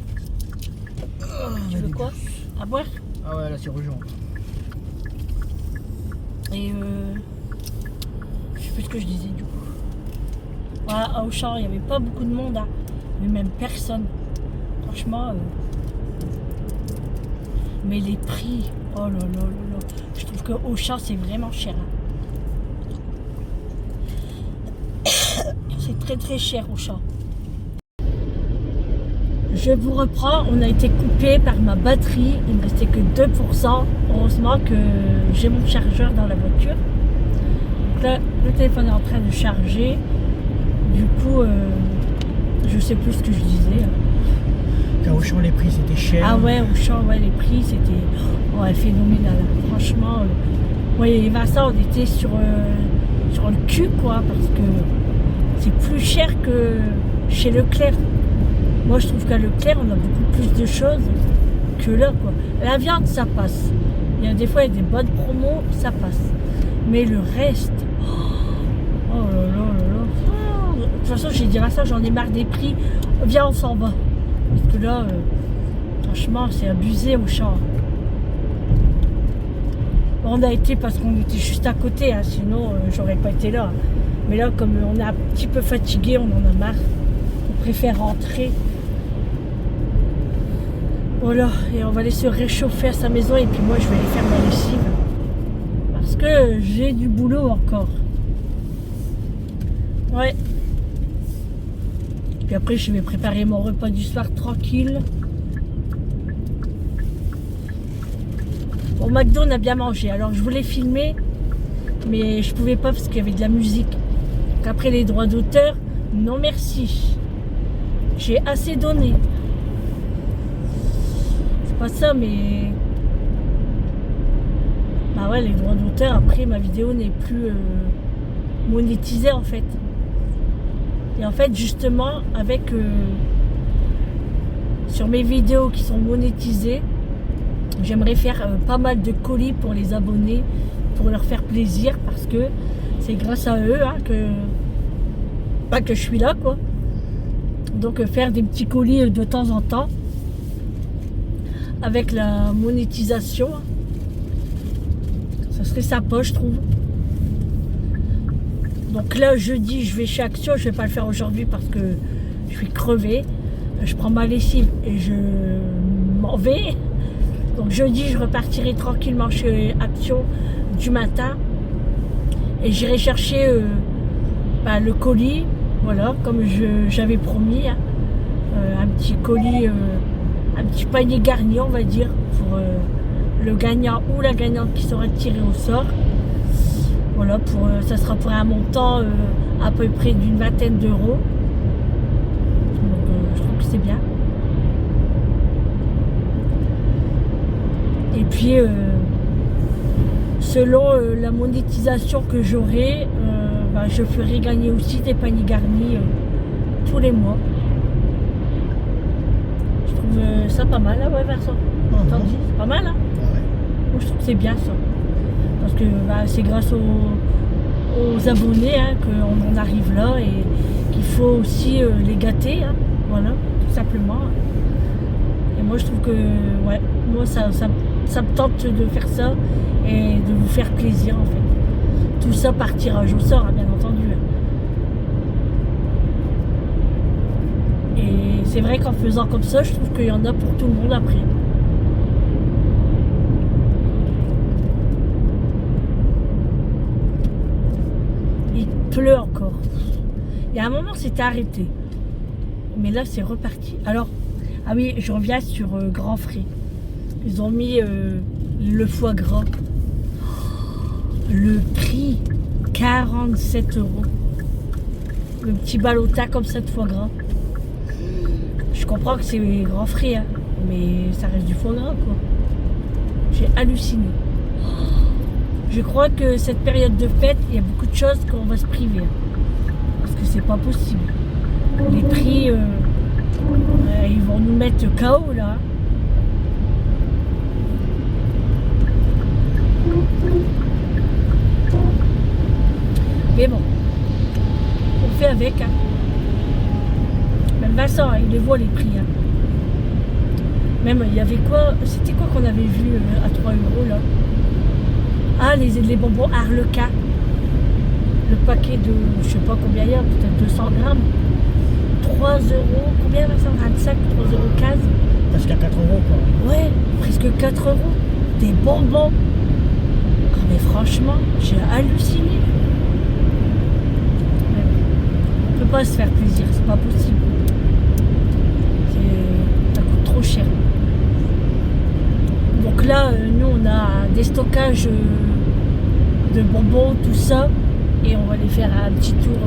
Tu veux quoi? À boire? Ah ouais, là c'est urgent. Et je sais plus ce que je disais du coup. Voilà, à Auchan, il n'y avait pas beaucoup de monde, hein, mais même personne. Franchement, mais les prix, oh là là là là. Je trouve que Auchan c'est vraiment cher. Hein. C'est très très cher Auchan. Je vous reprends, on a été coupé par ma batterie, il ne me restait que 2%. Heureusement que j'ai mon chargeur dans la voiture. Donc là, le téléphone est en train de charger. Du coup, je sais plus ce que je disais. Qu'à Auchan, les prix c'était cher. Ah ouais, Auchan, ouais, les prix c'était phénoménal. Franchement, moi et Vincent, on était sur le cul, quoi, parce que c'est plus cher que chez Leclerc. Moi, je trouve qu'à Leclerc, on a beaucoup plus de choses que là, quoi. La viande, ça passe. Il y a des fois, il y a des bonnes promos, ça passe. Mais le reste, oh là là là là. De toute façon, j'ai dit à ça, j'en ai marre des prix. Viens, on s'en va. Parce que là, franchement, c'est abusé au champ. On a été parce qu'on était juste à côté, hein, sinon, j'aurais pas été là. Mais là, comme on est un petit peu fatigué, on en a marre. On préfère rentrer. Voilà, et on va aller se réchauffer à sa maison et puis moi je vais aller faire ma lessive. Parce que j'ai du boulot encore. Ouais. Puis après je vais préparer mon repas du soir tranquille. Bon, McDo on a bien mangé, alors je voulais filmer, mais je pouvais pas parce qu'il y avait de la musique. Donc après les droits d'auteur, non merci. J'ai assez donné. Pas ça, mais bah ouais, les droits d'auteur, après ma vidéo n'est plus monétisée en fait. Et en fait, justement, avec sur mes vidéos qui sont monétisées, j'aimerais faire pas mal de colis pour les abonnés, pour leur faire plaisir, parce que c'est grâce à eux hein, que je suis là, quoi. Donc faire des petits colis de temps en temps. Avec la monétisation, ça serait sympa, je trouve. Donc là, jeudi, je vais chez Action. Je vais pas le faire aujourd'hui parce que je suis crevée. Je prends ma lessive et je m'en vais. Donc jeudi, je repartirai tranquillement chez Action du matin. Et j'irai chercher le colis. Voilà, comme j'avais promis. Hein, un petit colis... un petit panier garni, on va dire, pour le gagnant ou la gagnante qui sera tirée au sort. Voilà, ça sera pour un montant à peu près d'une vingtaine d'euros. Donc je trouve que c'est bien. Et puis, selon la monétisation que j'aurai, je ferai gagner aussi des paniers garnis tous les mois. Ça pas mal, là, ouais, Vincent. C'est pas mal, hein. Ouais. Moi, je trouve que c'est bien ça. Parce que c'est grâce aux abonnés hein, qu'on en arrive là et qu'il faut aussi les gâter. Hein. Voilà, tout simplement. Et moi, je trouve que, ouais, moi, ça me tente de faire ça et de vous faire plaisir, en fait. Tout ça par tirage au sort, hein, bien entendu. Et c'est vrai qu'en faisant comme ça, je trouve qu'il y en a pour tout le monde après. Il pleut encore. Il y a un moment, c'était arrêté. Mais là, c'est reparti. Alors, ah oui, je reviens sur Grand Frais. Ils ont mis le foie gras. Le prix, 47 €. Le petit ballotin comme ça de foie gras. Je comprends que c'est Grand Frais, hein, mais ça reste du foie gras, quoi. J'ai halluciné. Je crois que cette période de fête, il y a beaucoup de choses qu'on va se priver. Parce que c'est pas possible. Les prix, ils vont nous mettre être le chaos là. Mais bon, on fait avec. Hein. Même Vincent, il les voit les prix. Hein. Même il y avait quoi? C'était quoi qu'on avait vu à 3 € là? Ah, les bonbons Harlequin. Le paquet de, je sais pas combien il y a, peut-être 200 grammes. 3 €, combien Vincent? 25, 3,15 €. Presque à 4 € quoi. Ouais, presque 4 €. Des bonbons. Ah, mais franchement, j'ai halluciné. On peut pas se faire plaisir, c'est pas possible. Ça coûte trop cher. Donc là, nous on a des stockages de bonbons, tout ça, et on va les faire un petit tour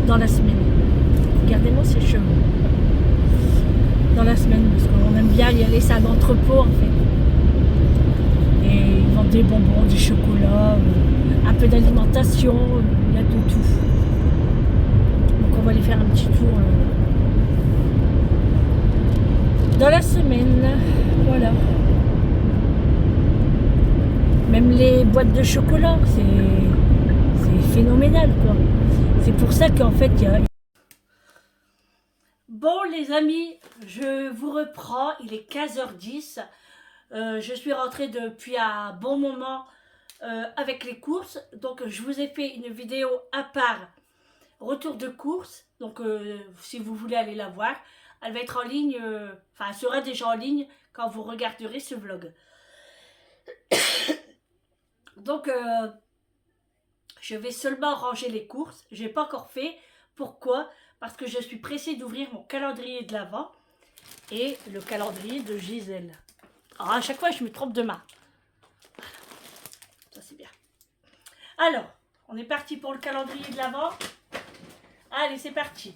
dans la semaine. Regardez-moi ces cheveux. Dans la semaine, parce qu'on aime bien y aller, c'est un entrepôt en fait. Et ils vendent des bonbons, du chocolat, un peu d'alimentation, il y a de tout. Donc on va aller faire un petit tour dans la semaine. Voilà. Même les boîtes de chocolat, c'est phénoménal quoi. C'est pour ça qu'en fait il y a... Bon les amis, je vous reprends, il est 15h10. Je suis rentrée depuis un bon moment avec les courses. Donc je vous ai fait une vidéo à part, retour de course. Donc si vous voulez aller la voir, elle va être en ligne, enfin elle sera déjà en ligne quand vous regarderez ce vlog. Donc je vais seulement ranger les courses. Je n'ai pas encore fait. Pourquoi? Parce que je suis pressée d'ouvrir mon calendrier de l'Avent et le calendrier de Gisèle. Alors à chaque fois je me trompe de main. Voilà. Ça c'est bien. Alors, on est parti pour le calendrier de l'Avent. Allez, c'est parti.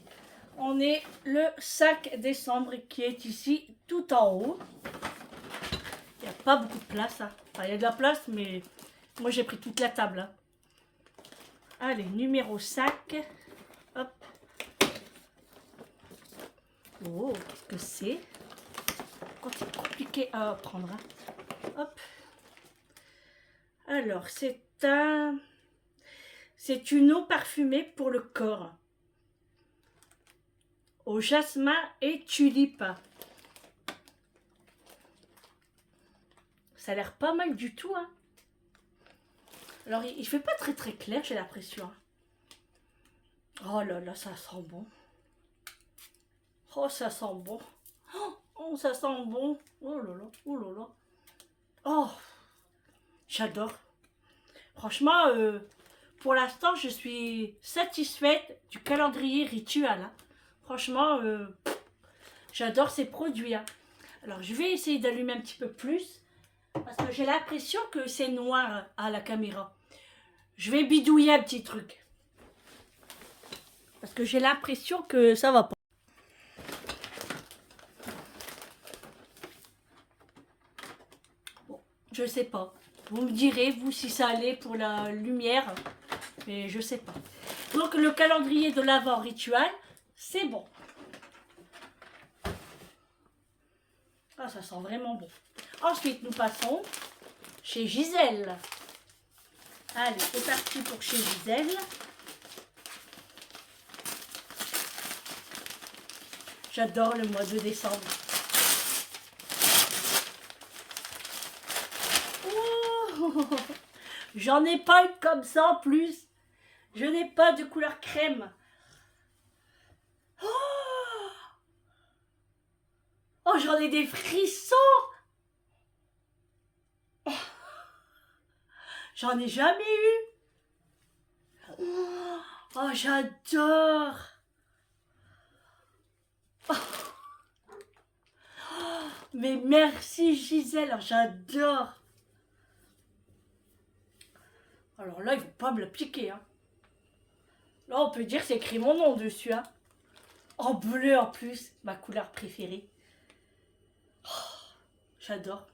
On est le 5 décembre qui est ici tout en haut. Il n'y a pas beaucoup de place. Hein. Enfin, il y a de la place, mais moi j'ai pris toute la table. Hein. Allez, numéro 5. Hop. Oh, qu'est-ce que c'est? Quand c'est compliqué à prendre. Hein. Hop. Alors, c'est une eau parfumée pour le corps. Au jasmin et tulipe. Ça a l'air pas mal du tout. Hein. Alors, il fait pas très très clair, j'ai l'impression. Hein. Oh là là, ça sent bon. Oh, ça sent bon. Oh, ça sent bon. Oh là là, oh là là. Oh, j'adore. Franchement, pour l'instant, je suis satisfaite du calendrier rituel. Hein. Franchement, j'adore ces produits. Hein. Alors, je vais essayer d'allumer un petit peu plus. Parce que j'ai l'impression que c'est noir à la caméra. Je vais bidouiller un petit truc. Parce que j'ai l'impression que ça va pas. Bon, je sais pas. Vous me direz, vous, si ça allait pour la lumière. Mais je sais pas. Donc, le calendrier de l'Avent rituel, c'est bon. Ah, ça sent vraiment bon. Ensuite, nous passons chez Gisèle. Allez, c'est parti pour chez Gisèle. J'adore le mois de décembre. Oh, j'en ai pas eu comme ça en plus. Je n'ai pas de couleur crème. Oh, oh j'en ai des frissons. Oh, j'en ai jamais eu. Oh, j'adore. Oh. Mais merci Gisèle, j'adore. Alors là, il ne faut pas me le piquer. Hein. Là, on peut dire que c'est écrit mon nom dessus. Hein. En bleu en plus, ma couleur préférée. Oh, j'adore.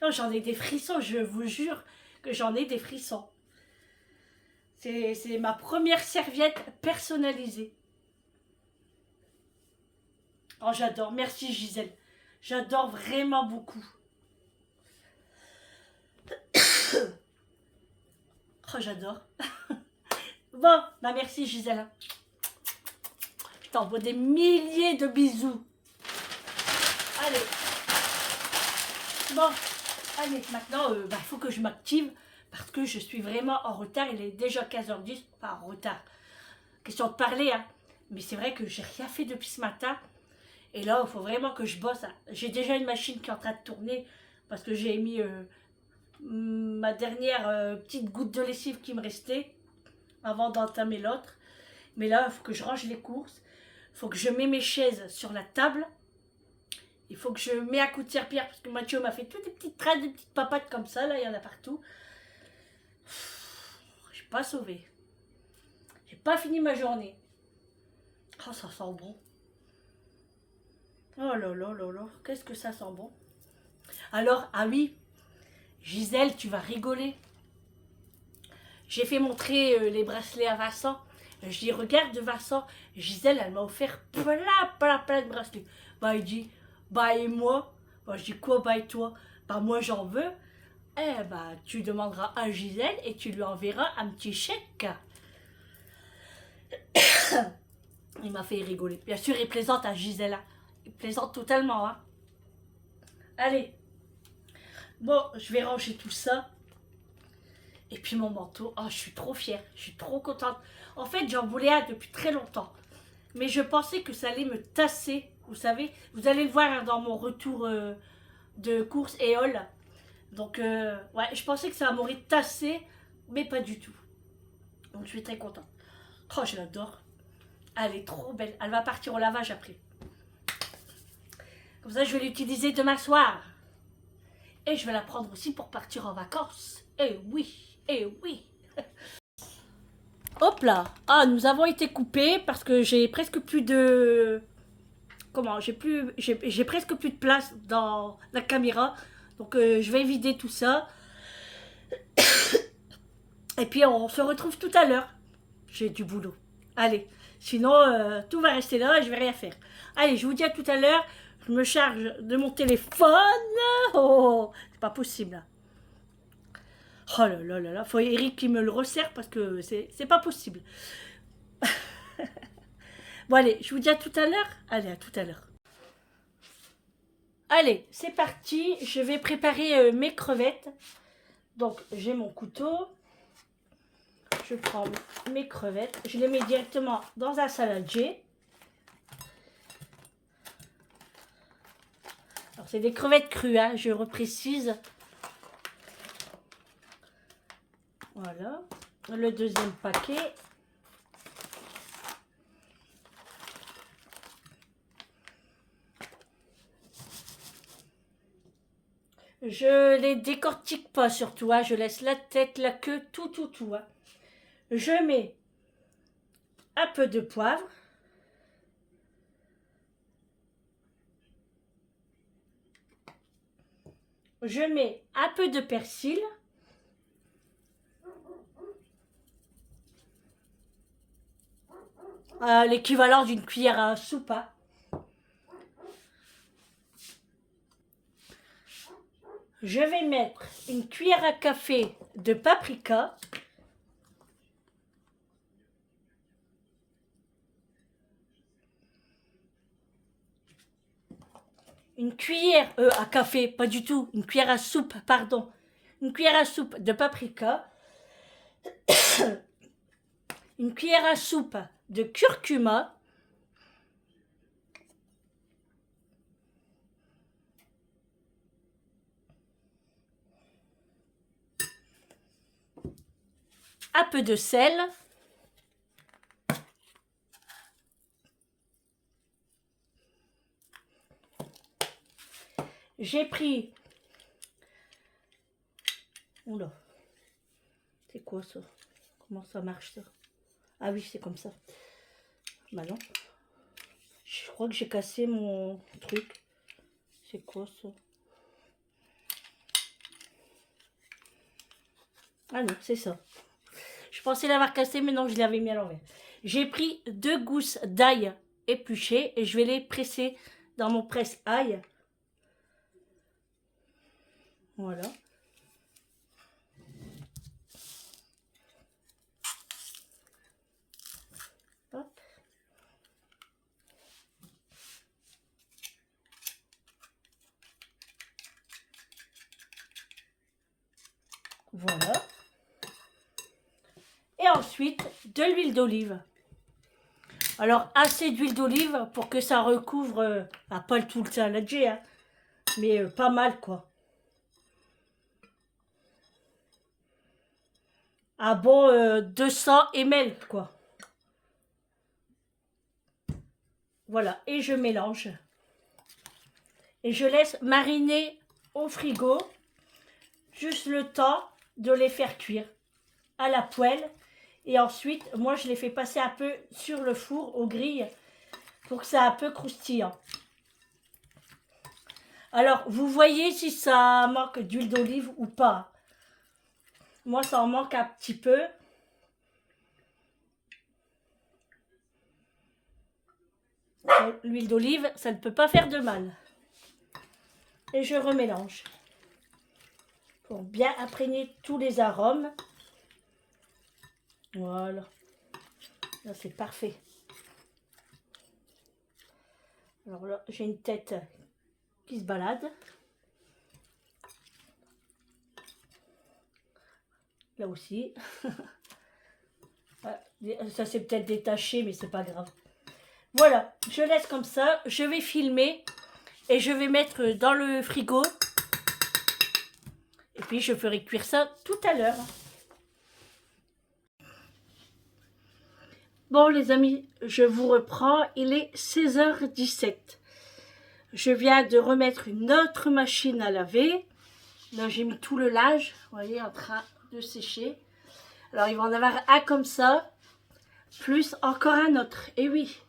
Oh, j'en ai des frissons, je vous jure que j'en ai des frissons. C'est ma première serviette personnalisée. Oh, j'adore. Merci Gisèle. J'adore vraiment beaucoup. Oh, j'adore. Bon, bah merci Gisèle. Je t'envoie des milliers de bisous. Allez. Bon, allez, maintenant, il faut que je m'active parce que je suis vraiment en retard. Il est déjà 15h10, pas en retard. Question de parler, hein. Mais c'est vrai que j'ai rien fait depuis ce matin. Et là, il faut vraiment que je bosse. J'ai déjà une machine qui est en train de tourner parce que j'ai mis ma dernière petite goutte de lessive qui me restait avant d'entamer l'autre. Mais là, il faut que je range les courses. Il faut que je mets mes chaises sur la table. Il faut que je mets un coup de serpillère parce que Mathieu m'a fait toutes des petites traces, des petites papates comme ça. Là, il y en a partout. Je n'ai pas sauvé. J'ai pas fini ma journée. Oh, ça sent bon. Oh là là là là. Qu'est-ce que ça sent bon. Alors, ah oui, Gisèle, tu vas rigoler. J'ai fait montrer les bracelets à Vincent. Je dis, regarde Vincent, Gisèle, elle m'a offert plein de bracelets. Bah, il dit, bah, et moi? Bah, je dis, quoi, bah, et toi? Bah, moi, j'en veux. Eh, bah, tu demanderas à Gisèle et tu lui enverras un petit chèque. Il m'a fait rigoler. Bien sûr, il plaisante à Gisèle. Hein. Il plaisante totalement. Hein. Allez. Bon, je vais ranger tout ça. Et puis mon manteau, oh, je suis trop fière, je suis trop contente. En fait, j'en voulais un depuis très longtemps. Mais je pensais que ça allait me tasser, vous savez. Vous allez le voir hein, dans mon retour de course et haul. Donc, ouais, je pensais que ça m'aurait tassé, mais pas du tout. Donc, je suis très contente. Oh, je l'adore. Elle est trop belle. Elle va partir au lavage après. Comme ça, je vais l'utiliser demain soir. Et je vais la prendre aussi pour partir en vacances. Eh oui. Eh oui. Hop là. Ah, nous avons été coupés parce que j'ai presque plus de... Comment? J'ai presque plus de place dans la caméra. Donc, je vais vider tout ça. Et puis, on se retrouve tout à l'heure. J'ai du boulot. Allez. Sinon, tout va rester là et je vais rien faire. Allez, je vous dis à tout à l'heure. Je me charge de mon téléphone. Oh, c'est pas possible là. Oh là là là là, faut Eric qui me le resserre parce que c'est pas possible. Bon allez, je vous dis à tout à l'heure. Allez, à tout à l'heure. Allez, c'est parti. Je vais préparer mes crevettes. Donc, j'ai mon couteau. Je prends mes crevettes. Je les mets directement dans un saladier. Alors, c'est des crevettes crues, hein, je reprécise. Voilà, le deuxième paquet. Je les décortique pas surtout, hein. Je laisse la tête, la queue, tout. Hein. Je mets un peu de poivre. Je mets un peu de persil. L'équivalent d'une cuillère à soupe. Hein. Je vais mettre une cuillère à café de paprika. Une cuillère à café, pas du tout, une cuillère à soupe, pardon. Une cuillère à soupe de paprika. Une cuillère à soupe de curcuma. Un peu de sel. J'ai pris... Oula. C'est quoi ça? Comment ça marche ça? Ah oui, c'est comme ça. Bah non. Je crois que j'ai cassé mon truc. C'est quoi ça? Ah non, c'est ça. Je pensais l'avoir cassé, mais non, je l'avais mis à l'envers. J'ai pris 2 gousses d'ail épluchés et je vais les presser dans mon presse-ail. Voilà. Hop. Voilà. Et ensuite, de l'huile d'olive. Alors, assez d'huile d'olive pour que ça recouvre, pas tout le saladier, hein, mais pas mal, quoi. Un bon 200 ml, quoi. Voilà, et je mélange. Et je laisse mariner au frigo, juste le temps de les faire cuire à la poêle. Et ensuite, moi, je les fais passer un peu sur le four, aux grilles, pour que ça un peu croustillant. Alors, vous voyez si ça manque d'huile d'olive ou pas. Moi, ça en manque un petit peu. L'huile d'olive, ça ne peut pas faire de mal. Et je remélange pour bien imprégner tous les arômes. Voilà. Là, c'est parfait. Alors là, j'ai une tête qui se balade. Là aussi. Ça s'est peut-être détaché, mais c'est pas grave. Voilà, je laisse comme ça. Je vais filmer et je vais mettre dans le frigo. Et puis, je ferai cuire ça tout à l'heure. Bon, les amis, je vous reprends. Il est 16h17. Je viens de remettre une autre machine à laver. Là, j'ai mis tout le linge, vous voyez, en train de sécher. Alors, il va en avoir un comme ça, plus encore un autre. Et oui,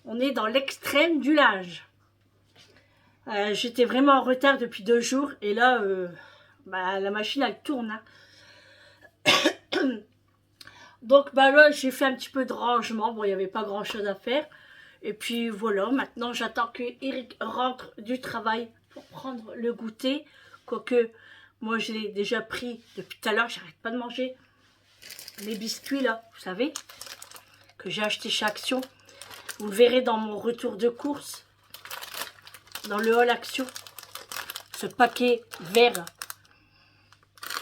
on est dans l'extrême du linge. J'étais vraiment en retard depuis 2 jours. Et là, la machine, elle tourne. Hein. Donc, là, j'ai fait un petit peu de rangement. Bon, il n'y avait pas grand-chose à faire. Et puis, voilà, maintenant, j'attends que Eric rentre du travail pour prendre le goûter. Quoique, moi, je l'ai déjà pris depuis tout à l'heure. J'arrête pas de manger les biscuits, là, vous savez, que j'ai acheté chez Action. Vous le verrez dans mon retour de course, dans le hall Action. Ce paquet vert,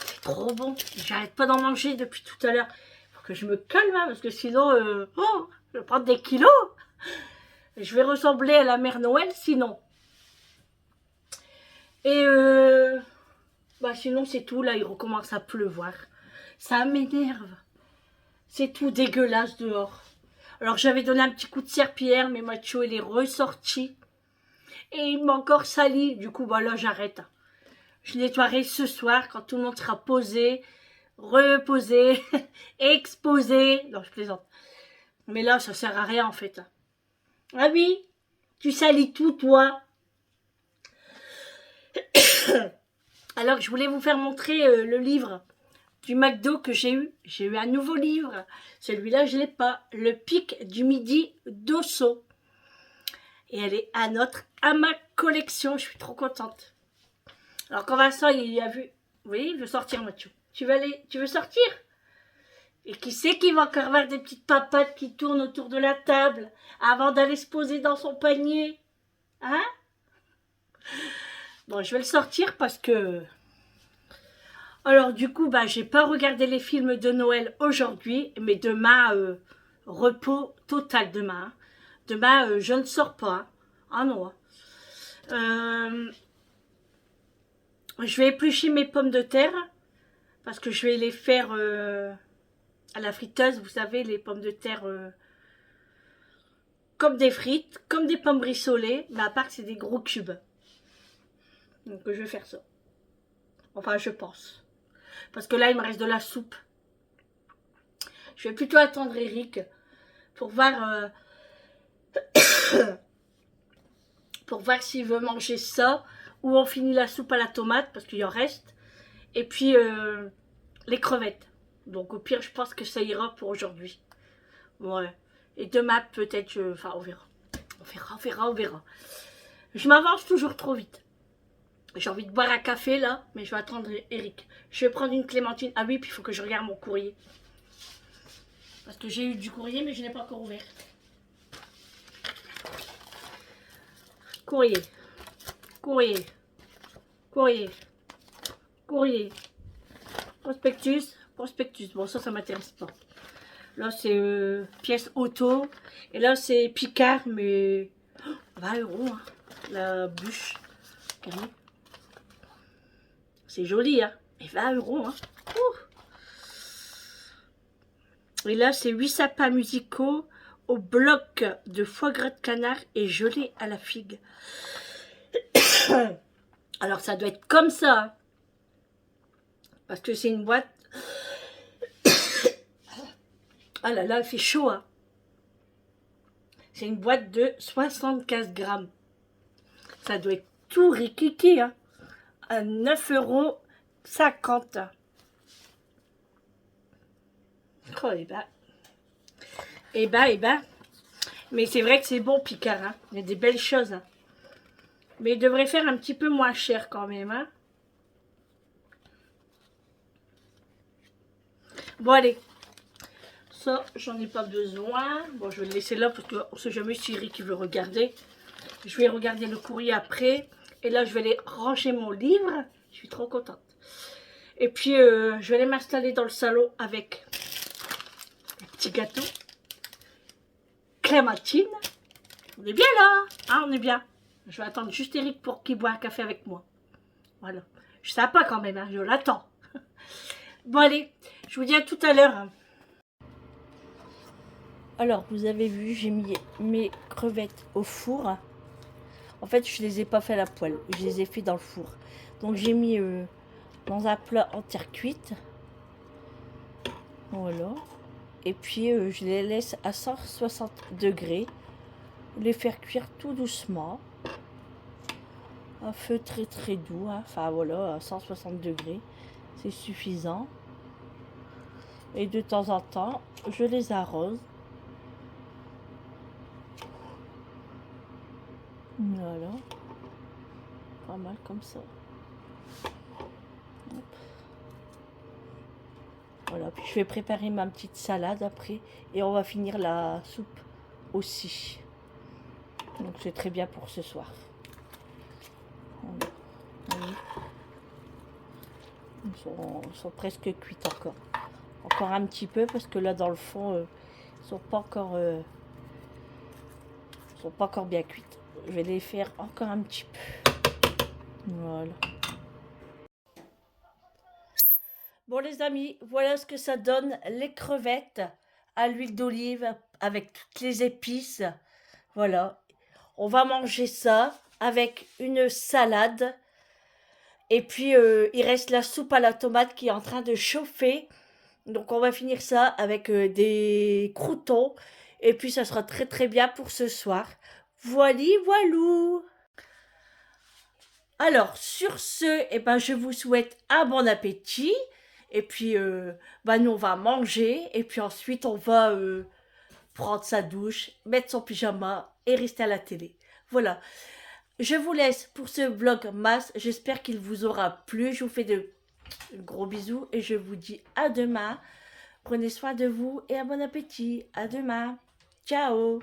c'est trop bon. J'arrête pas d'en manger depuis tout à l'heure. Faut que je me calme, hein, parce que sinon, je vais prendre des kilos. Je vais ressembler à la mère Noël, sinon. Et sinon, c'est tout. Là, il recommence à pleuvoir. Ça m'énerve. C'est tout dégueulasse dehors. Alors, j'avais donné un petit coup de serpillière, mais Macho, il est ressorti. Et il m'a encore sali. Du coup, là, j'arrête. Je nettoierai ce soir, quand tout le monde sera posé, reposé, exposé. Non, je plaisante. Mais là, ça sert à rien, en fait. Ah oui, tu salis tout, toi. Alors, je voulais vous faire montrer le livre du McDo que j'ai eu. J'ai eu un nouveau livre. Celui-là, je ne l'ai pas. Le pic du midi d'Osso. Et elle est à ma collection. Je suis trop contente. Alors, quand Vincent, il a vu... Oui, il veut sortir, Mathieu. Tu veux sortir? Et qui sait qu'il va encore avoir des petites papates qui tournent autour de la table avant d'aller se poser dans son panier? Hein? Bon, je vais le sortir parce que... Alors, du coup, j'ai pas regardé les films de Noël aujourd'hui, mais demain, repos total demain. Demain, je ne sors pas. Ah non. Je vais éplucher mes pommes de terre parce que je vais les faire à la friteuse. Vous savez, les pommes de terre comme des frites, comme des pommes rissolées, mais à part que c'est des gros cubes. Donc, je vais faire ça. Enfin, je pense. Parce que là, il me reste de la soupe. Je vais plutôt attendre Eric pour voir s'il veut manger ça ou on finit la soupe à la tomate parce qu'il y en reste. Et puis les crevettes. Donc au pire, je pense que ça ira pour aujourd'hui. Ouais. Et demain, peut-être, enfin, on verra. On verra. Je m'avance toujours trop vite. J'ai envie de boire un café, là, mais je vais attendre Eric. Je vais prendre une clémentine. Ah oui, puis il faut que je regarde mon courrier. Parce que j'ai eu du courrier, mais je n'ai pas encore ouvert. Courrier. Courrier. Courrier. Courrier. Prospectus. Prospectus. Bon, ça m'intéresse pas. Là, c'est pièce auto. Et là, c'est Picard, mais 20 €, hein, la bûche. Regardez. C'est joli, hein. Mais 20 €, hein. Ouh. Et là, c'est 8 sapins musicaux au bloc de foie gras de canard et gelé à la figue. Alors, ça doit être comme ça, hein. Parce que c'est une boîte. Ah là là, il fait chaud, hein. C'est une boîte de 75 grammes. Ça doit être tout rikiki, hein. À 9,50 €. Oh, eh ben. Mais c'est vrai que c'est bon, Picard, hein. Il y a des belles choses, hein. Mais il devrait faire un petit peu moins cher quand même, hein. Bon, allez. Ça, j'en ai pas besoin. Bon, je vais le laisser là parce qu'on sait jamais si Eric veut regarder. Je vais regarder le courrier après. Et là, je vais aller ranger mon livre. Je suis trop contente. Et puis, je vais aller m'installer dans le salon avec les petits gâteaux. Clémentine. On est bien là. Hein, on est bien. Je vais attendre juste Eric pour qu'il boive un café avec moi. Voilà. Je suis sympa quand même, hein, je l'attends. Bon, allez. Je vous dis à tout à l'heure, hein. Alors, vous avez vu, j'ai mis mes crevettes au four. En fait, je les ai pas fait à la poêle. Je les ai fait dans le four. Donc, j'ai mis dans un plat en terre cuite. Voilà. Et puis, je les laisse à 160 degrés. Les faire cuire tout doucement. Un feu très très doux. Hein. Enfin, voilà, à 160 degrés. C'est suffisant. Et de temps en temps, je les arrose. Voilà. Pas mal comme ça. Hop. Voilà. Puis je vais préparer ma petite salade après. Et on va finir la soupe aussi. Donc c'est très bien pour ce soir. Voilà. Ils sont presque cuits encore. Encore un petit peu parce que là dans le fond, ils sont pas encore bien cuites. Je vais les faire encore un petit peu. Voilà. Bon les amis, voilà ce que ça donne, les crevettes à l'huile d'olive avec toutes les épices. Voilà. On va manger ça avec une salade. Et puis il reste la soupe à la tomate qui est en train de chauffer. Donc on va finir ça avec des croûtons. Et puis ça sera très très bien pour ce soir. Voili voilou. Alors sur ce, eh ben, je vous souhaite un bon appétit. Et puis nous on va manger. Et puis ensuite on va prendre sa douche, mettre son pyjama et rester à la télé. Voilà. Je vous laisse pour ce vlog masse. J'espère qu'il vous aura plu. Je vous fais de gros bisous et je vous dis à demain. Prenez soin de vous et un bon appétit. À demain. Ciao.